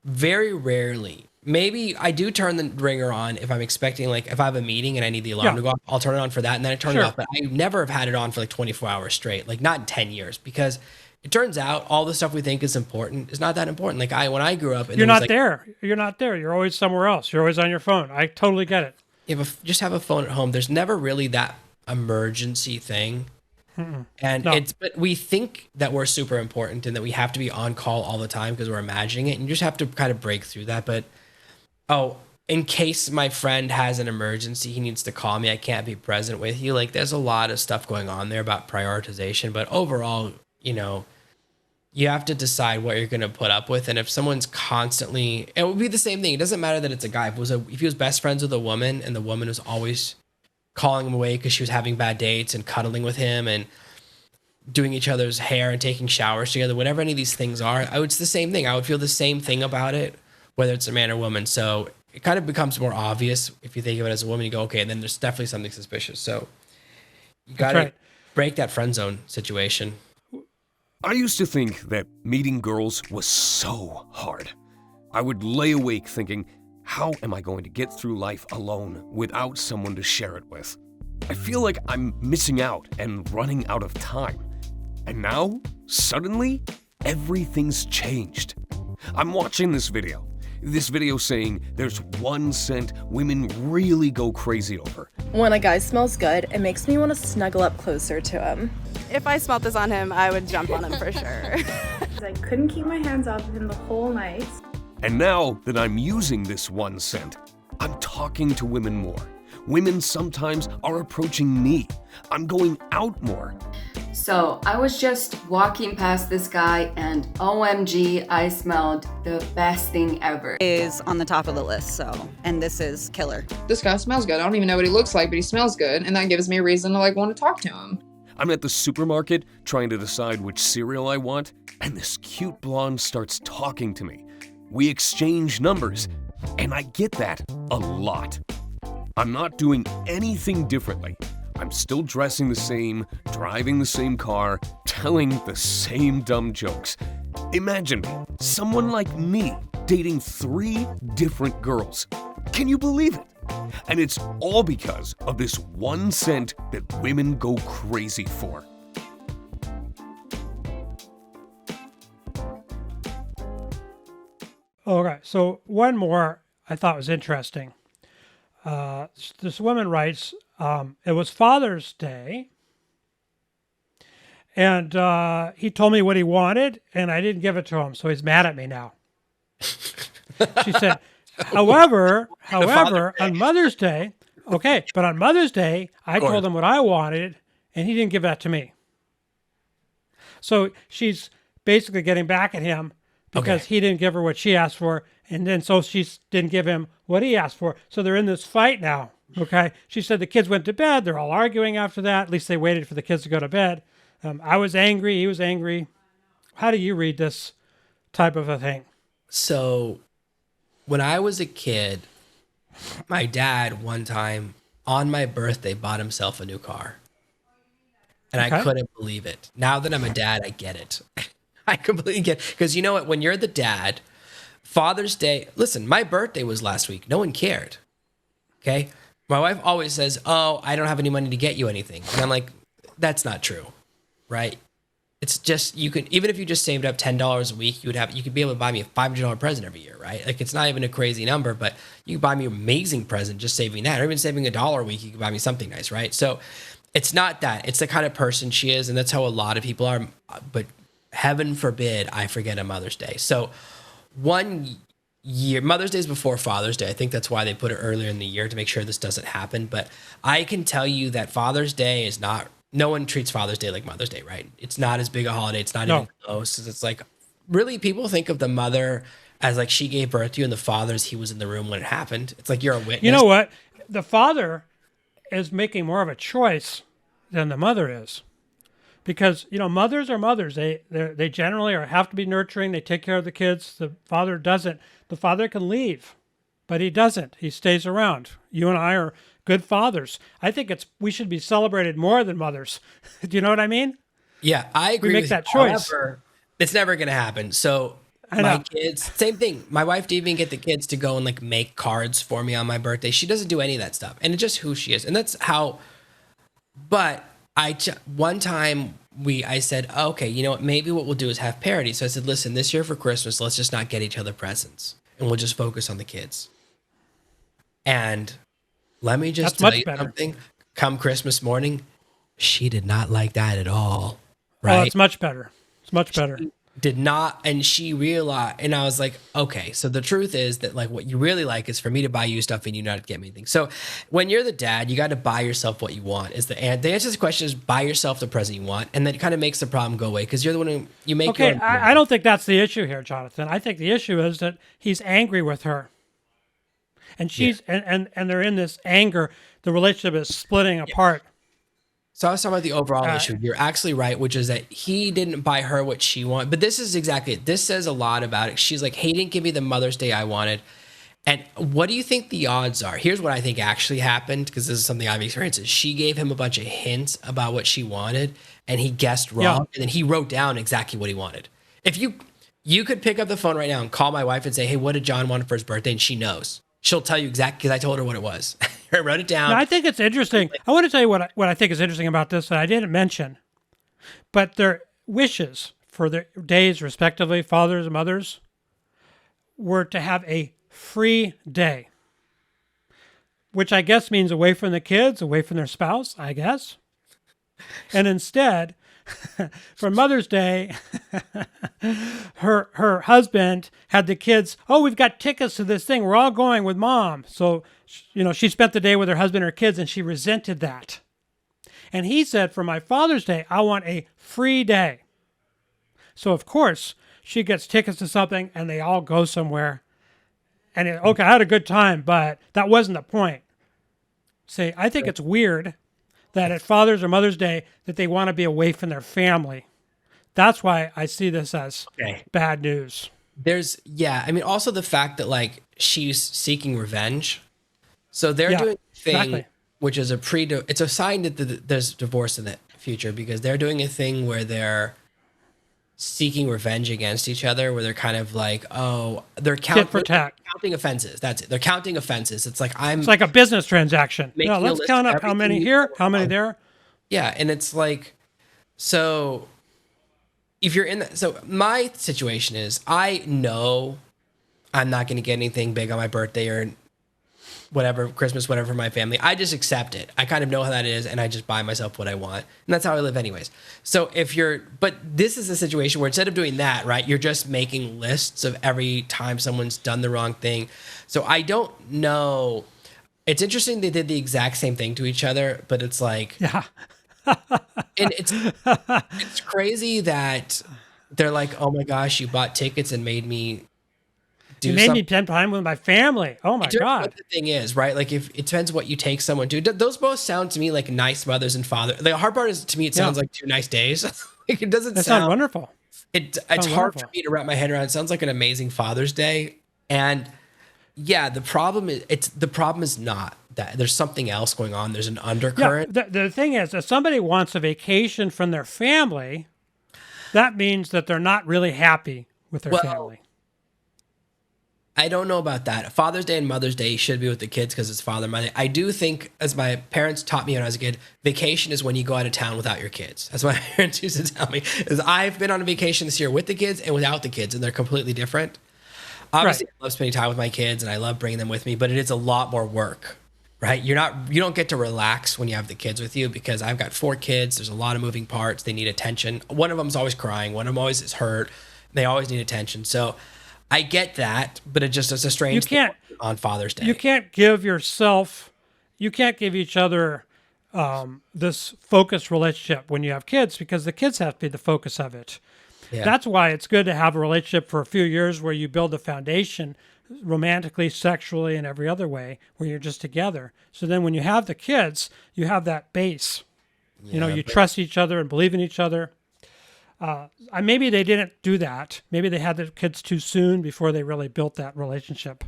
very rarely, maybe I do turn the ringer on if I'm expecting, like if I have a meeting and I need the alarm to go off, I'll turn it on for that. And then I turn it off, but I never have had it on for like 24 hours straight, like not in 10 years, because it turns out all the stuff we think is important is not that important. Like when I grew up, and you're not there. You're not there. You're always somewhere else. You're always on your phone. I totally get it. Just have a phone at home. There's never really that emergency thing. And but we think that we're super important and that we have to be on call all the time because we're imagining it. And you just have to kind of break through that. But, in case my friend has an emergency, he needs to call me, I can't be present with you. Like there's a lot of stuff going on there about prioritization. But overall, you have to decide what you're going to put up with. And if someone's constantly, it would be the same thing. It doesn't matter that it's a guy. If he was best friends with a woman and the woman was always calling him away because she was having bad dates and cuddling with him and doing each other's hair and taking showers together, whatever any of these things are, it's the same thing. I would feel the same thing about it, whether it's a man or woman. So it kind of becomes more obvious if you think of it as a woman. You go, okay, and then there's definitely something suspicious. So you got to break that friend zone situation. I used to think that meeting girls was so hard. I would lay awake thinking, how am I going to get through life alone without someone to share it with? I feel like I'm missing out and running out of time. And now, suddenly, everything's changed. I'm watching this video saying there's one scent women really go crazy over. When a guy smells good, it makes me want to snuggle up closer to him. If I smelled this on him, I would jump on him for sure. I couldn't keep my hands off of him the whole night. And now that I'm using this one scent, I'm talking to women more. Women sometimes are approaching me. I'm going out more. So I was just walking past this guy and OMG, I smelled the best thing ever. Is on the top of the list, so, and this is killer. This guy smells good. I don't even know what he looks like, but he smells good, and that gives me a reason to like want to talk to him. I'm at the supermarket trying to decide which cereal I want, and this cute blonde starts talking to me. We exchange numbers, and I get that a lot. I'm not doing anything differently. I'm still dressing the same, driving the same car, telling the same dumb jokes. Imagine me, someone like me, dating 3 different girls. Can you believe it? And it's all because of this one scent that women go crazy for. Okay, so one more I thought was interesting. This woman writes, it was Father's Day, and he told me what he wanted, and I didn't give it to him, so he's mad at me now. She said, however, on Mother's Day, okay, but on Mother's Day, I told him what I wanted, and he didn't give that to me. So she's basically getting back at him because he didn't give her what she asked for, and then so she didn't give him what he asked for. So they're in this fight now, okay? She said the kids went to bed. They're all arguing after that. At least they waited for the kids to go to bed. I was angry. He was angry. How do you read this type of a thing? So when I was a kid, my dad one time on my birthday bought himself a new car. And I couldn't believe it. Now that I'm a dad, I get it. I completely get it. Because you know what? When you're the dad, Father's Day, listen, my birthday was last week. No one cared. Okay? My wife always says, oh, I don't have any money to get you anything. And I'm like, that's not true. Right? It's just, you could, even if you just saved up $10 a week, you could be able to buy me a $500 present every year, right? Like, it's not even a crazy number, but you could buy me an amazing present just saving that. Or even saving $1 a week, you could buy me something nice, right? So it's not that. It's the kind of person she is, and that's how a lot of people are. But heaven forbid I forget a Mother's Day. So one year, Mother's Day is before Father's Day. I think that's why they put it earlier in the year to make sure this doesn't happen. But I can tell you that Father's Day is not, no one treats Father's Day like Mother's Day, right? It's not as big a holiday. It's not even close. It's like, really, people think of the mother as like she gave birth to you, and the father's he was in the room when it happened. It's like you're a witness. You know what? The father is making more of a choice than the mother is. Because, you know, mothers are mothers. They generally have to be nurturing. They take care of the kids. The father doesn't. The father can leave, but he doesn't. He stays around. You and I are good fathers. I think we should be celebrated more than mothers. Do you know what I mean? Yeah, I agree. We make with that you. choice. However, it's never going to happen. So my kids, same thing. My wife didn't even get the kids to go and like make cards for me on my birthday. She doesn't do any of that stuff. And it's just who she is. And that's how, but one time I said, okay, you know what, maybe what we'll do is have parity. So I said, listen, this year for Christmas, let's just not get each other presents and we'll just focus on the kids. And let me just tell you something. Come Christmas morning, she did not like that at all. Right? Oh, it's much better. It's much better. She did not, and she realized, and I was like, okay, so the truth is that like what you really like is for me to buy you stuff and you not to get me anything. So when you're the dad, you got to buy yourself what you want. The answer to the question is buy yourself the present you want, and that kind of makes the problem go away because you're the one who you make. Okay, I don't think that's the issue here, Jonathan. I think the issue is that he's angry with her, and she's and they're in this anger. The relationship is splitting apart. So I was talking about the overall issue. You're actually right, which is that he didn't buy her what she wanted. But this is exactly it. This says a lot about it. She's like, hey, he didn't give me the Mother's Day I wanted. And what do you think the odds are? Here's what I think actually happened, because this is something I've experienced. She gave him a bunch of hints about what she wanted, and he guessed wrong. And then he wrote down exactly what he wanted. If you could pick up the phone right now and call my wife and say, hey, what did John want for his birthday? And she knows. She'll tell you exactly, because I told her what it was. I wrote it down. Now, I think it's interesting. I want to tell you what I think is interesting about this that I didn't mention. But their wishes for their days, respectively, fathers and mothers, were to have a free day, which I guess means away from the kids, away from their spouse, I guess. And instead, for Mother's Day, her husband had the kids, oh, we've got tickets to this thing. We're all going with Mom. So, you know, she spent the day with her husband and her kids, and she resented that. And he said, for my Father's Day, I want a free day. So, of course, she gets tickets to something and they all go somewhere. And, okay, I had a good time, but that wasn't the point. See, I think it's weird that at Father's or Mother's Day that they want to be away from their family. That's why I see this as bad news. Also the fact that like she's seeking revenge. So they're doing a thing which is it's a sign that there's divorce in the future, because they're doing a thing where they're seeking revenge against each other, where they're kind of like, they're counting offenses. That's it. They're counting offenses. It's like it's like a business transaction. Let's count up how many here, how many there. Yeah, and it's like, so if you're in that, so my situation is, I know I'm not going to get anything big on my birthday or whatever, Christmas, whatever, for my family. I just accept it. I kind of know how that is, and I just buy myself what I want. And that's how I live anyways. So but this is a situation where instead of doing that, right, you're just making lists of every time someone's done the wrong thing. So I don't know. It's interesting they did the exact same thing to each other, but it's like, and it's crazy that they're like, oh my gosh, you bought tickets and made me You made me spend time with my family. Oh my God. What the thing is, right? Like, if it depends what you take someone to. Those both sound to me like nice mothers and fathers. The hard part is, to me, it sounds like 2 nice days. Like, it doesn't sound wonderful. It's hard for me to wrap my head around. It sounds like an amazing Father's Day. And yeah, the problem is not that. There's something else going on. There's an undercurrent. Yeah, the thing is, if somebody wants a vacation from their family, that means that they're not really happy with their family. I don't know about that. Father's Day and Mother's Day should be with the kids because it's Father and Mother. I do think, as my parents taught me when I was a kid, vacation is when you go out of town without your kids. That's what my parents used to tell me. Is I've been on a vacation this year with the kids and without the kids, and they're completely different. Obviously, I love spending time with my kids, and I love bringing them with me, but it is a lot more work, right? You don't get to relax when you have the kids with you, because I've got 4 kids. There's a lot of moving parts. They need attention. One of them's always crying. One of them always is hurt. They always need attention. So I get that, but it's a strange thing on Father's Day. You can't give each other this focused relationship when you have kids, because the kids have to be the focus of it. Yeah. That's why it's good to have a relationship for a few years where you build a foundation romantically, sexually, and every other way, where you're just together. So then when you have the kids, you have that base. Yeah, you trust each other and believe in each other. Maybe they didn't do that. Maybe they had the kids too soon before they really built that relationship.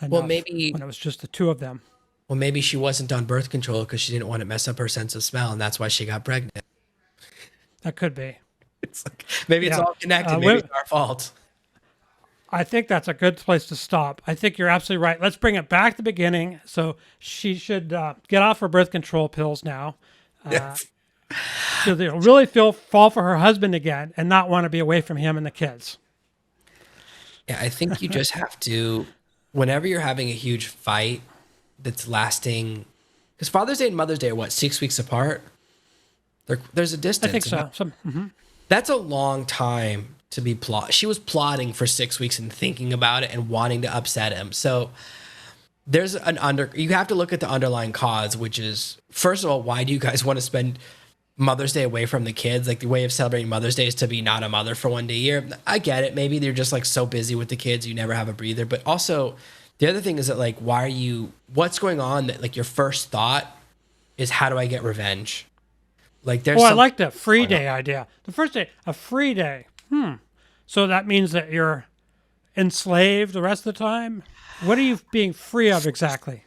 Well, maybe when it was just the 2 of them. Well, maybe she wasn't on birth control because she didn't want to mess up her sense of smell, and that's why she got pregnant. That could be. It's like, maybe it's all connected. Maybe it's our fault. I think that's a good place to stop. I think you're absolutely right. Let's bring it back to the beginning. So she should get off her birth control pills now. Yes. So they'll really fall for her husband again and not want to be away from him and the kids. Yeah, I think you just have to, whenever you're having a huge fight that's lasting, because Father's Day and Mother's Day are 6 weeks apart? There's a distance. I think so. That's a long time to be She was plotting for 6 weeks and thinking about it and wanting to upset him. So there's you have to look at the underlying cause, which is, first of all, why do you guys want to spend Mother's Day away from the kids? Like, the way of celebrating Mother's Day is to be not a mother for 1 day a year. I get it. Maybe they're just like so busy with the kids, you never have a breather. But also, the other thing is that, like, what's going on that, like, your first thought is, how do I get revenge? Like, there's I like the free day idea. The first day, a free day. So that means that you're enslaved the rest of the time? What are you being free of exactly?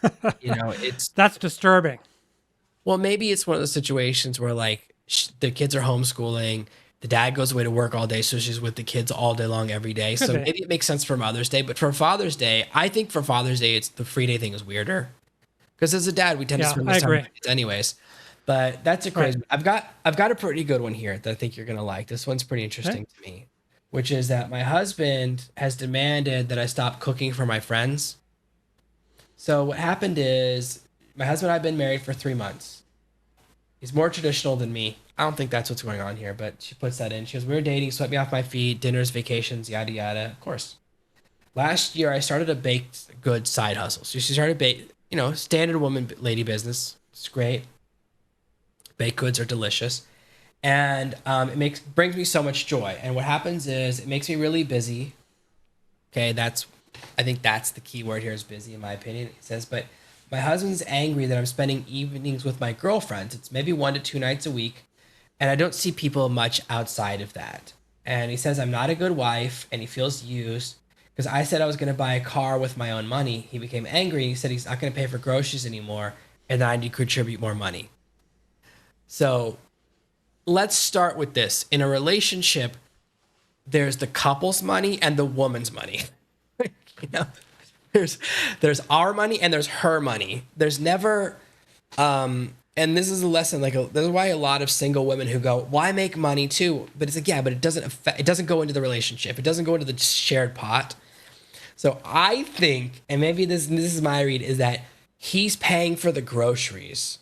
That's disturbing. Well, maybe it's one of those situations where, like, the kids are homeschooling, the dad goes away to work all day, so she's with the kids all day long every day. So maybe it makes sense for Mother's Day, but for Father's Day, I think for Father's Day, it's the free day thing is weirder. Because as a dad, we tend to spend this time with kids anyways. But that's a crazy. I've got a pretty good one here that I think you're gonna like. This one's pretty interesting to me, which is that my husband has demanded that I stop cooking for my friends. So what happened is, my husband and I have been married for 3 months. He's more traditional than me. I don't think that's what's going on here, but she puts that in. She goes, we were dating, swept me off my feet, dinners, vacations, yada yada. Of course. Last year, I started a baked goods side hustle. So she started standard woman lady business. It's great. baked goods are delicious. And it brings me so much joy. And what happens is it makes me really busy. Okay, I think that's the key word here is busy, in my opinion. It says, but my husband's angry that I'm spending evenings with my girlfriends. It's maybe 1 to 2 nights a week, and I don't see people much outside of that. And he says I'm not a good wife, and he feels used because I said I was going to buy a car with my own money. He became angry. He said he's not going to pay for groceries anymore, and that I need to contribute more money. So let's start with this. In a relationship, there's the couple's money and the woman's money. You know, there's our money and there's her money. There's never, and this is a lesson. This is why a lot of single women who go, "Well, I make money too," but it's like, yeah, but it doesn't go into the relationship. It doesn't go into the shared pot. So I think, and maybe this is my read, is that he's paying for the groceries.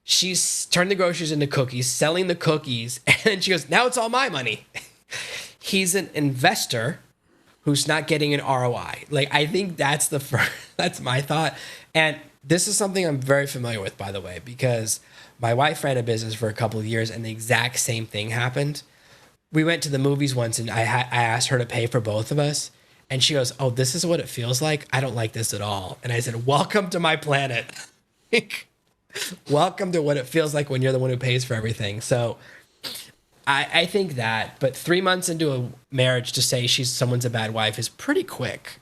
She's turned the groceries into cookies, selling the cookies, and then she goes, "Now it's all my money." He's an investor who's not getting an ROI. I think that's that's my thought. And this is something I'm very familiar with, by the way, because my wife ran a business for a couple of years and the exact same thing happened. We went to the movies once and I asked her to pay for both of us. And she goes, "Oh, this is what it feels like. I don't like this at all." And I said, "Welcome to my planet." Welcome to what it feels like when you're the one who pays for everything. So I think that, but 3 months into a marriage to say someone's a bad wife is pretty quick.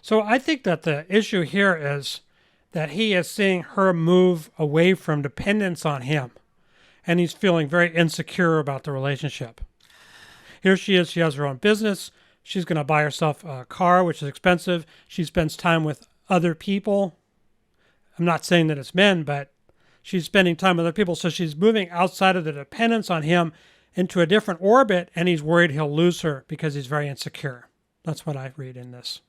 So I think that the issue here is that he is seeing her move away from dependence on him, and he's feeling very insecure about the relationship. Here she is, she has her own business. She's going to buy herself a car, which is expensive. She spends time with other people. I'm not saying that it's men, but she's spending time with other people. So she's moving outside of the dependence on him into a different orbit, and he's worried he'll lose her because he's very insecure. That's what I read in this.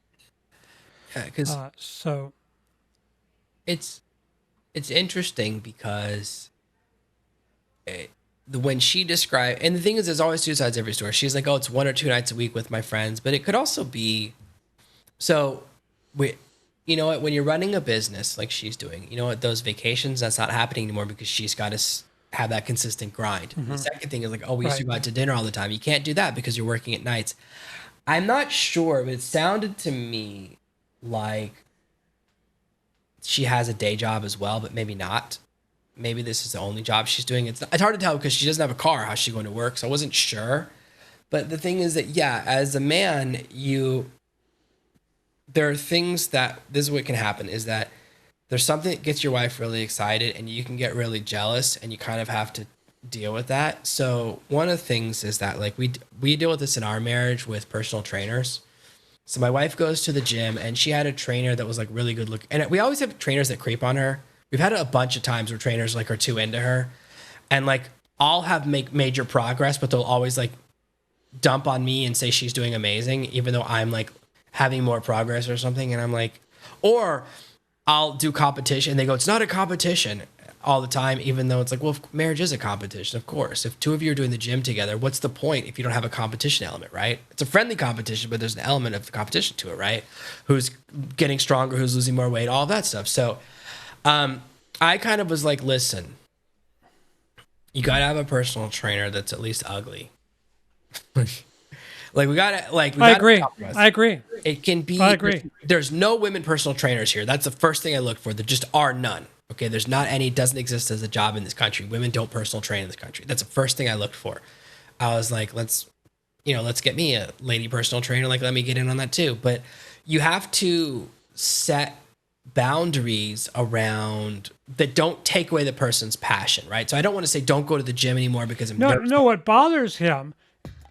Yeah, because so it's interesting because when she described, and the thing is, there's always two sides to every story. She's like, "Oh, it's 1 or 2 nights a week with my friends," but it could also be, you know what, when you're running a business like she's doing, you know what, those vacations, that's not happening anymore because she's got to have that consistent grind. Mm-hmm. The second thing is like, "Oh, we used to go out to dinner all the time." You can't do that because you're working at nights. I'm not sure, but it sounded to me like she has a day job as well, but maybe not. Maybe this is the only job she's doing. It's hard to tell because she doesn't have a car. How's she going to work? So I wasn't sure. But the thing is that, yeah, as a man, there are things that, this is what can happen, is that there's something that gets your wife really excited and you can get really jealous and you kind of have to deal with that. So one of the things is that we deal with this in our marriage with personal trainers. So my wife goes to the gym and she had a trainer that was really good looking. And we always have trainers that creep on her. We've had it a bunch of times where trainers are too into her, and I'll have major progress, but they'll always dump on me and say she's doing amazing, even though I'm having more progress or something. And I'm or I'll do competition and they go, "It's not a competition," all the time, even though it's well, marriage is a competition, of course. If two of you are doing the gym together, what's the point if you don't have a competition element, right? It's a friendly competition, but there's an element of competition to it, right? Who's getting stronger, who's losing more weight, all that stuff. So I kind of was listen, you got to have a personal trainer that's at least ugly. We got to, I agree. It can be, I agree. There's no women personal trainers here. That's the first thing I look for. There just are none. Okay, there's not any, doesn't exist as a job in this country. Women don't personal train in this country. That's the first thing I looked for. I was let's get me a lady personal trainer. Let me get in on that too. But you have to set boundaries around that don't take away the person's passion, right? So I don't want to say don't go to the gym anymore because I'm nervous. No, what bothers him,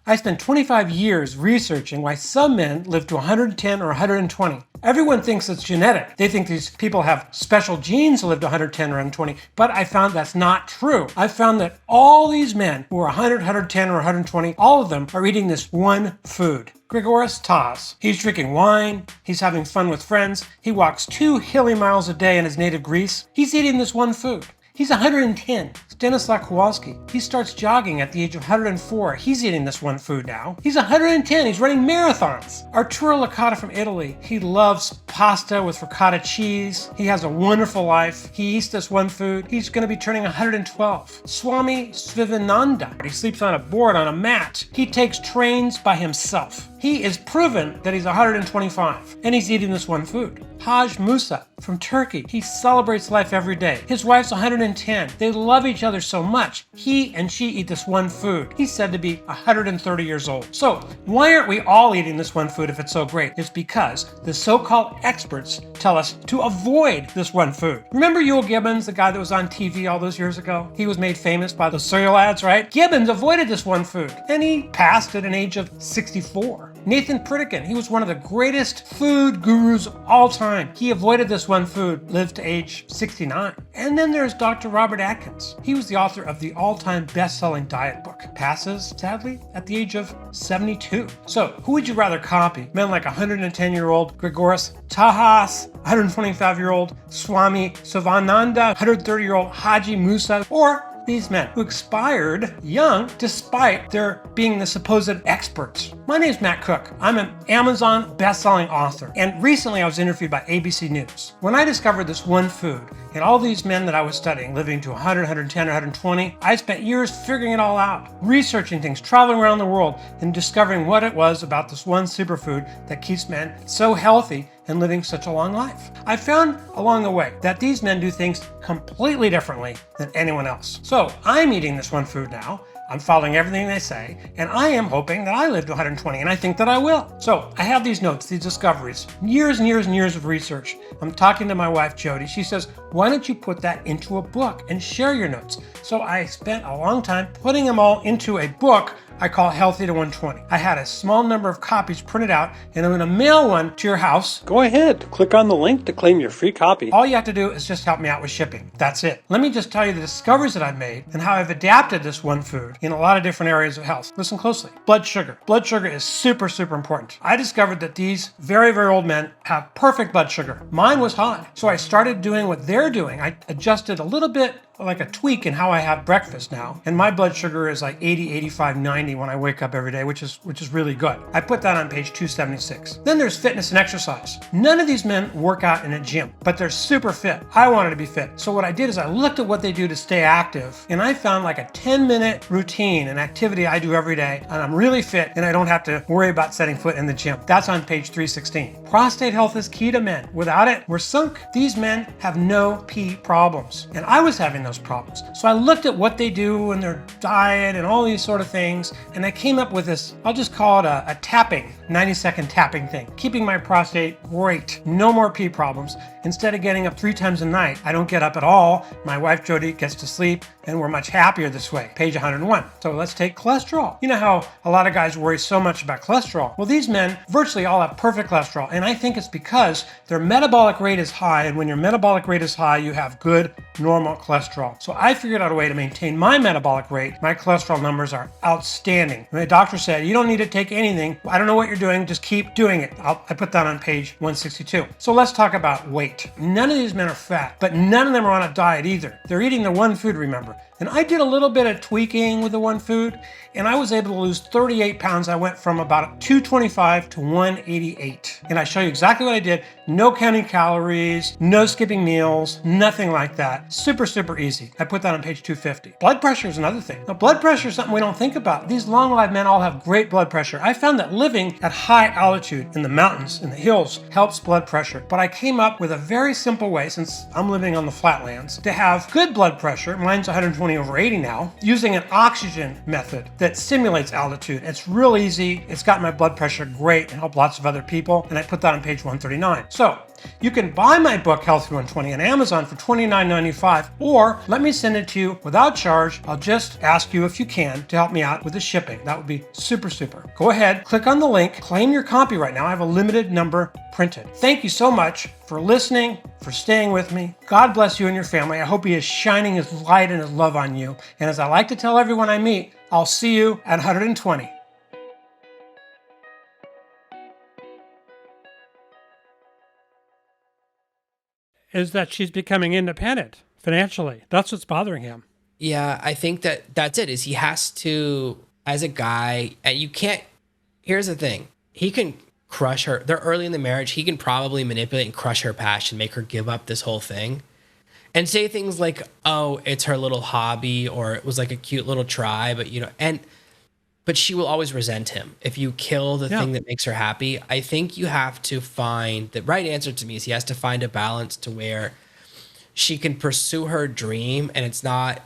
I spent 25 years researching why some men live to 110 or 120. Everyone thinks it's genetic. They think these people have special genes to live to 110 or 120, but I found that's not true. I found that all these men who are 100, 110, or 120, all of them are eating this one food. Gregorius Tas. He's drinking wine. He's having fun with friends. He walks 2 hilly miles a day in his native Greece. He's eating this one food. He's 110. Stanislaw Kowalski. He starts jogging at the age of 104. He's eating this one food now. He's 110. He's running marathons. Arturo Licata from Italy. He loves pasta with ricotta cheese. He has a wonderful life. He eats this one food. He's going to be turning 112. Swami Svivananda. He sleeps on a board on a mat. He takes trains by himself. He is proven that he's 125, and he's eating this one food. Haj Musa from Turkey. He celebrates life every day. His wife's 110. They love each other so much. He and she eat this one food. He's said to be 130 years old. So why aren't we all eating this one food if it's so great? It's because the so-called experts tell us to avoid this one food. Remember Yul Gibbons, the guy that was on TV all those years ago? He was made famous by the cereal ads, right? Gibbons avoided this one food, and he passed at an age of 64. Nathan Pritikin, he was one of the greatest food gurus of all time. He avoided this one food, lived to age 69. And then there's Dr. Robert Atkins. He was the author of the all-time best-selling diet book. Passes, sadly, at the age of 72. So, who would you rather copy? Men like 110-year-old Grigoris Tahas, 125-year-old Swami Sivananda, 130-year-old Haji Musa, or these men who expired young despite their being the supposed experts. My name's Matt Cook. I'm an Amazon best-selling author, and recently I was interviewed by ABC News. When I discovered this one food and all these men that I was studying living to 100, 110, 120, I spent years figuring it all out, researching things, traveling around the world, and discovering what it was about this one superfood that keeps men so healthy and living such a long life. I found along the way that these men do things completely differently than anyone else. So I'm eating this one food now. I'm following everything they say, and I am hoping that I live to 120, and I think that I will. So I have these notes, these discoveries, years and years and years of research. I'm talking to my wife, Jody. She says, why don't you put that into a book and share your notes? So I spent a long time putting them all into a book I call Healthy to 120. I had a small number of copies printed out, and I'm going to mail one to your house. Go ahead, click on the link to claim your free copy. All you have to do is just help me out with shipping. That's it. Let me just tell you the discoveries that I've made and how I've adapted this one food in a lot of different areas of health. Listen closely. Blood sugar. Blood sugar is super, super important. I discovered that these very, very old men have perfect blood sugar. Mine was high. So I started doing what they're doing. I adjusted a little bit, like a tweak in how I have breakfast now. And my blood sugar is like 80, 85, 90 when I wake up every day, which is really good. I put that on page 276. Then there's fitness and exercise. None of these men work out in a gym, but they're super fit. I wanted to be fit. So what I did is I looked at what they do to stay active, and I found like a 10-minute routine, an activity I do every day, and I'm really fit, and I don't have to worry about setting foot in the gym. That's on page 316. Prostate health is key to men. Without it, we're sunk. These men have no pee problems, and I was having those problems. So I looked at what they do and their diet and all these sort of things, and I came up with this, I'll just call it a tapping, 90-second tapping thing, keeping my prostate great. No more pee problems. Instead of getting up 3 times a night, I don't get up at all. My wife Jody gets to sleep, and we're much happier this way. Page 101. So let's take cholesterol. You know how a lot of guys worry so much about cholesterol? Well, these men virtually all have perfect cholesterol, and I think it's because their metabolic rate is high, and when your metabolic rate is high, you have good, normal cholesterol. So I figured out a way to maintain my metabolic rate. My cholesterol numbers are outstanding. My doctor said, you don't need to take anything. I don't know what you're doing, just keep doing it. I put that on page 162. So let's talk about weight. None of these men are fat, but none of them are on a diet either. They're eating the one food, remember. And I did a little bit of tweaking with the one food, and I was able to lose 38 pounds. I went from about 225 to 188. And I show you exactly what I did. No counting calories, no skipping meals, nothing like that. Super, super easy. I put that on page 250. Blood pressure is another thing. Now, blood pressure is something we don't think about. These long-lived men all have great blood pressure. I found that living at high altitude in the mountains, in the hills, helps blood pressure. But I came up with a very simple way, since I'm living on the flatlands, to have good blood pressure. Mine's 120/80 now, using an oxygen method that simulates altitude. It's real easy. It's got my blood pressure great and helped lots of other people. And I put that on page 139. So you can buy my book, Healthy 120, on Amazon for $29.95, or let me send it to you without charge. I'll just ask you if you can to help me out with the shipping. That would be super, super. Go ahead, click on the link, claim your copy right now. I have a limited number printed. Thank you so much for listening, for staying with me. God bless you and your family. I hope He is shining His light and His love on you. And as I like to tell everyone I meet, I'll see you at 120. Is that she's becoming independent financially. That's what's bothering him. Yeah, I think that's it. Is he has to, as a guy, and you can't. Here's the thing: he can crush her. They're early in the marriage. He can probably manipulate and crush her passion, make her give up this whole thing, and say things like, "Oh, it's her little hobby," or "It was like a cute little try," but but she will always resent him if you kill the thing that makes her happy. I think you have to find the right answer to me is he has to find a balance to where she can pursue her dream and it's not,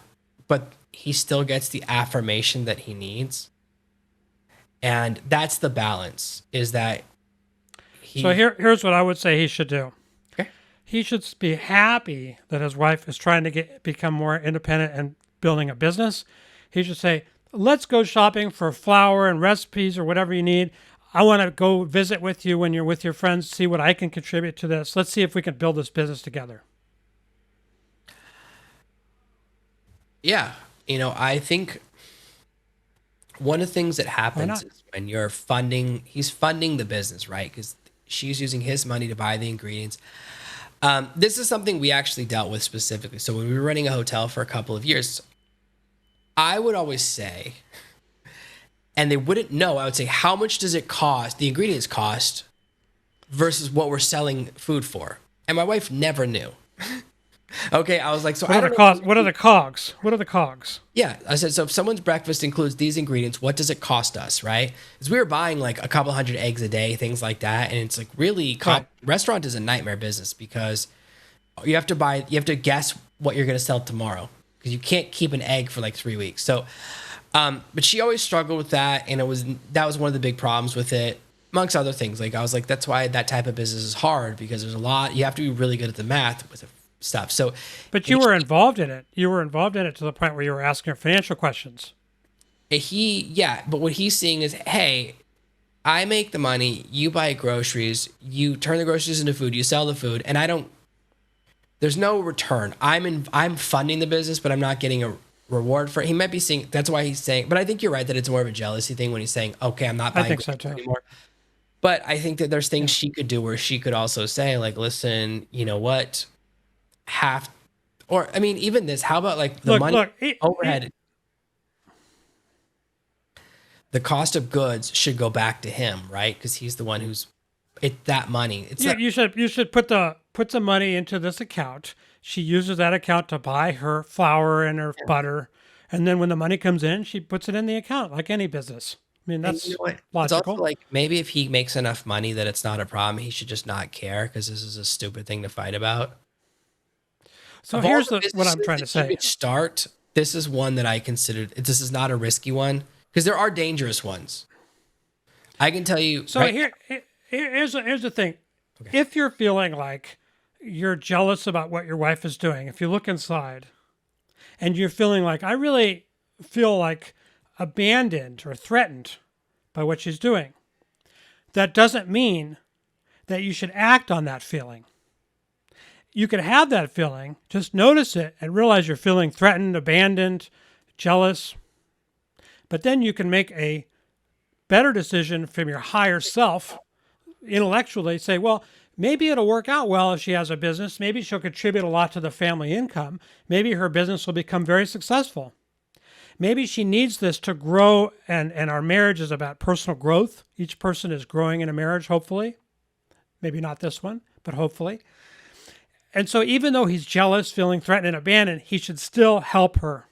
but he still gets the affirmation that he needs. And that's the balance is that So here's what I would say he should do. Okay. He should be happy that his wife is trying to become more independent and building a business. He should say, let's go shopping for flour and recipes or whatever you need. I want to go visit with you when you're with your friends, see what I can contribute to this. Let's see if we can build this business together. Yeah. I think one of the things that happens is when he's funding the business, right? Because she's using his money to buy the ingredients. This is something we actually dealt with specifically. So when we were running a hotel for a couple of years, I would always say, and they wouldn't know, I would say, how much does it cost, the ingredients cost, versus what we're selling food for? And my wife never knew. Okay, I was like, so what are the costs? What are the cogs? What are the cogs? Yeah, I said, so if someone's breakfast includes these ingredients, what does it cost us, right? Because we were buying like a couple hundred eggs a day, things like that, and it's like really, restaurant is a nightmare business because you have to guess what you're going to sell tomorrow because you can't keep an egg for like 3 weeks. So, but she always struggled with that, and that was one of the big problems with it, amongst other things. Like I was like, that's why that type of business is hard because there's a lot. You have to be really good at the math with stuff. So, but you were involved in it. You were involved in it to the point where you were asking her financial questions. But what he's seeing is, hey, I make the money, you buy groceries, you turn the groceries into food, you sell the food, and there's no return. I'm funding the business, but I'm not getting a reward for it. He might be seeing, that's why he's saying, but I think you're right that it's more of a jealousy thing when he's saying, okay, I'm not buying groceries anymore. But I think that there's things she could do where she could also say, like, listen, you know what? Even this, how about like the overhead? The cost of goods should go back to him, right? Because he's the one who's that money. You should put some money into this account. She uses that account to buy her flour and her butter, and then when the money comes in, she puts it in the account like any business. I mean, that's logical. It's also like maybe if he makes enough money that it's not a problem, he should just not care because this is a stupid thing to fight about. So here's what I'm trying to say. This is one that I considered. This is not a risky one because there are dangerous ones. I can tell you. So here's the thing. Okay. If you're feeling like you're jealous about what your wife is doing, if you look inside and you're feeling like, I really feel like abandoned or threatened by what she's doing, that doesn't mean that you should act on that feeling. You can have that feeling, just notice it and realize you're feeling threatened, abandoned, jealous. But then you can make a better decision from your higher self, intellectually say, well, maybe it'll work out well if she has a business. Maybe she'll contribute a lot to the family income. Maybe her business will become very successful. Maybe she needs this to grow, and our marriage is about personal growth. Each person is growing in a marriage, hopefully. Maybe not this one, but hopefully. And so even though he's jealous, feeling threatened and abandoned, he should still help her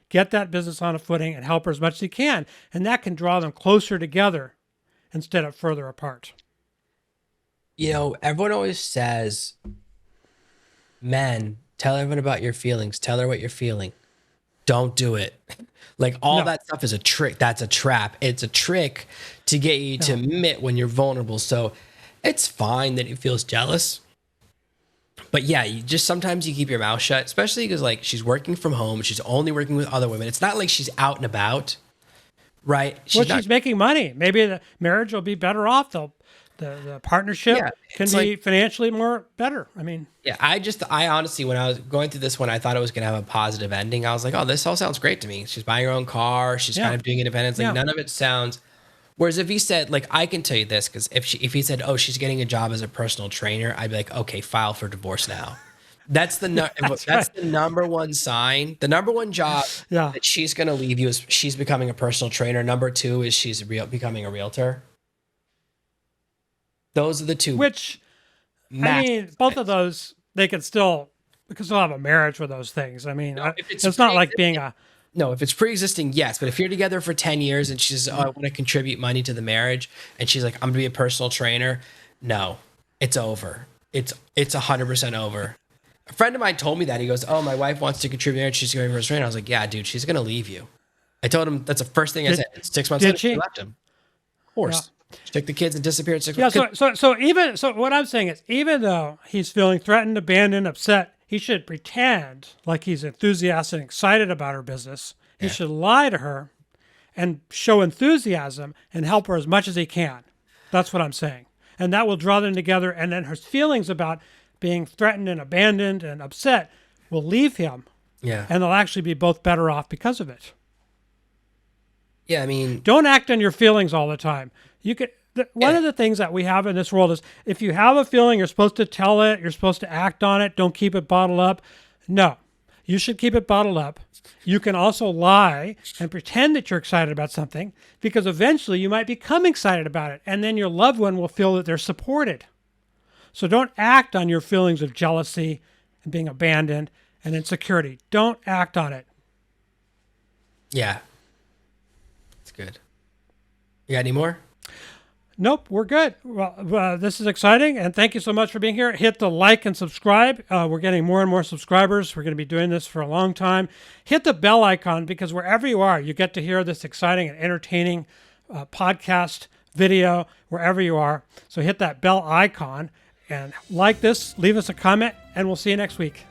get that business on a footing and help her as much as he can. And that can draw them closer together instead of further apart. Everyone always says, men, tell everyone about your feelings. Tell her what you're feeling. Don't do it. Like that stuff is a trick. That's a trap. It's a trick to get you to admit when you're vulnerable. So it's fine that he feels jealous. But yeah, sometimes you keep your mouth shut, especially because like she's working from home. She's only working with other women. It's not like she's out and about, right? She's making money. Maybe the marriage will be better off. The partnership can be financially more better. I mean, yeah, I honestly, when I was going through this one, I thought it was going to have a positive ending. I was like, oh, this all sounds great to me. She's buying her own car. She's kind of doing independence. Like none of it sounds. Whereas if he said, like, I can tell you this, because if he said, oh, she's getting a job as a personal trainer, I'd be like, okay, file for divorce now. That's the number one sign. The number one job that she's going to leave you is she's becoming a personal trainer. Number 2 is she's becoming a realtor. Those are the two. Which, I mean, both of those, they can still have a marriage with those things. I mean, it's not like being a... No, if it's pre-existing, yes. But if you're together for 10 years and she says, I want to contribute money to the marriage, and she's like, I'm going to be a personal trainer. No, it's over. It's 100% over. A friend of mine told me that. He goes, oh, my wife wants to contribute marriage. She's going to be a personal trainer. I was like, yeah, dude, she's going to leave you. I told him that's the first thing I said. 6 months later, she left him. Of course. Yeah. She took the kids and disappeared 6 months. So what I'm saying is, even though he's feeling threatened, abandoned, upset, he should pretend like he's enthusiastic and excited about her business. He should lie to her and show enthusiasm and help her as much as he can. That's what I'm saying. And that will draw them together. And then her feelings about being threatened and abandoned and upset will leave him. Yeah. And they'll actually be both better off because of it. Yeah, I mean... Don't act on your feelings all the time. You could... One of the things that we have in this world is if you have a feeling, you're supposed to tell it, you're supposed to act on it, don't keep it bottled up. No, you should keep it bottled up. You can also lie and pretend that you're excited about something because eventually you might become excited about it and then your loved one will feel that they're supported. So don't act on your feelings of jealousy and being abandoned and insecurity. Don't act on it. Yeah. That's good. You got any more? Nope, we're good. Well, this is exciting, and thank you so much for being here. Hit the like and subscribe. We're getting more and more subscribers. We're going to be doing this for a long time. Hit the bell icon because wherever you are, you get to hear this exciting and entertaining podcast, video, wherever you are. So hit that bell icon and like this, leave us a comment, and we'll see you next week.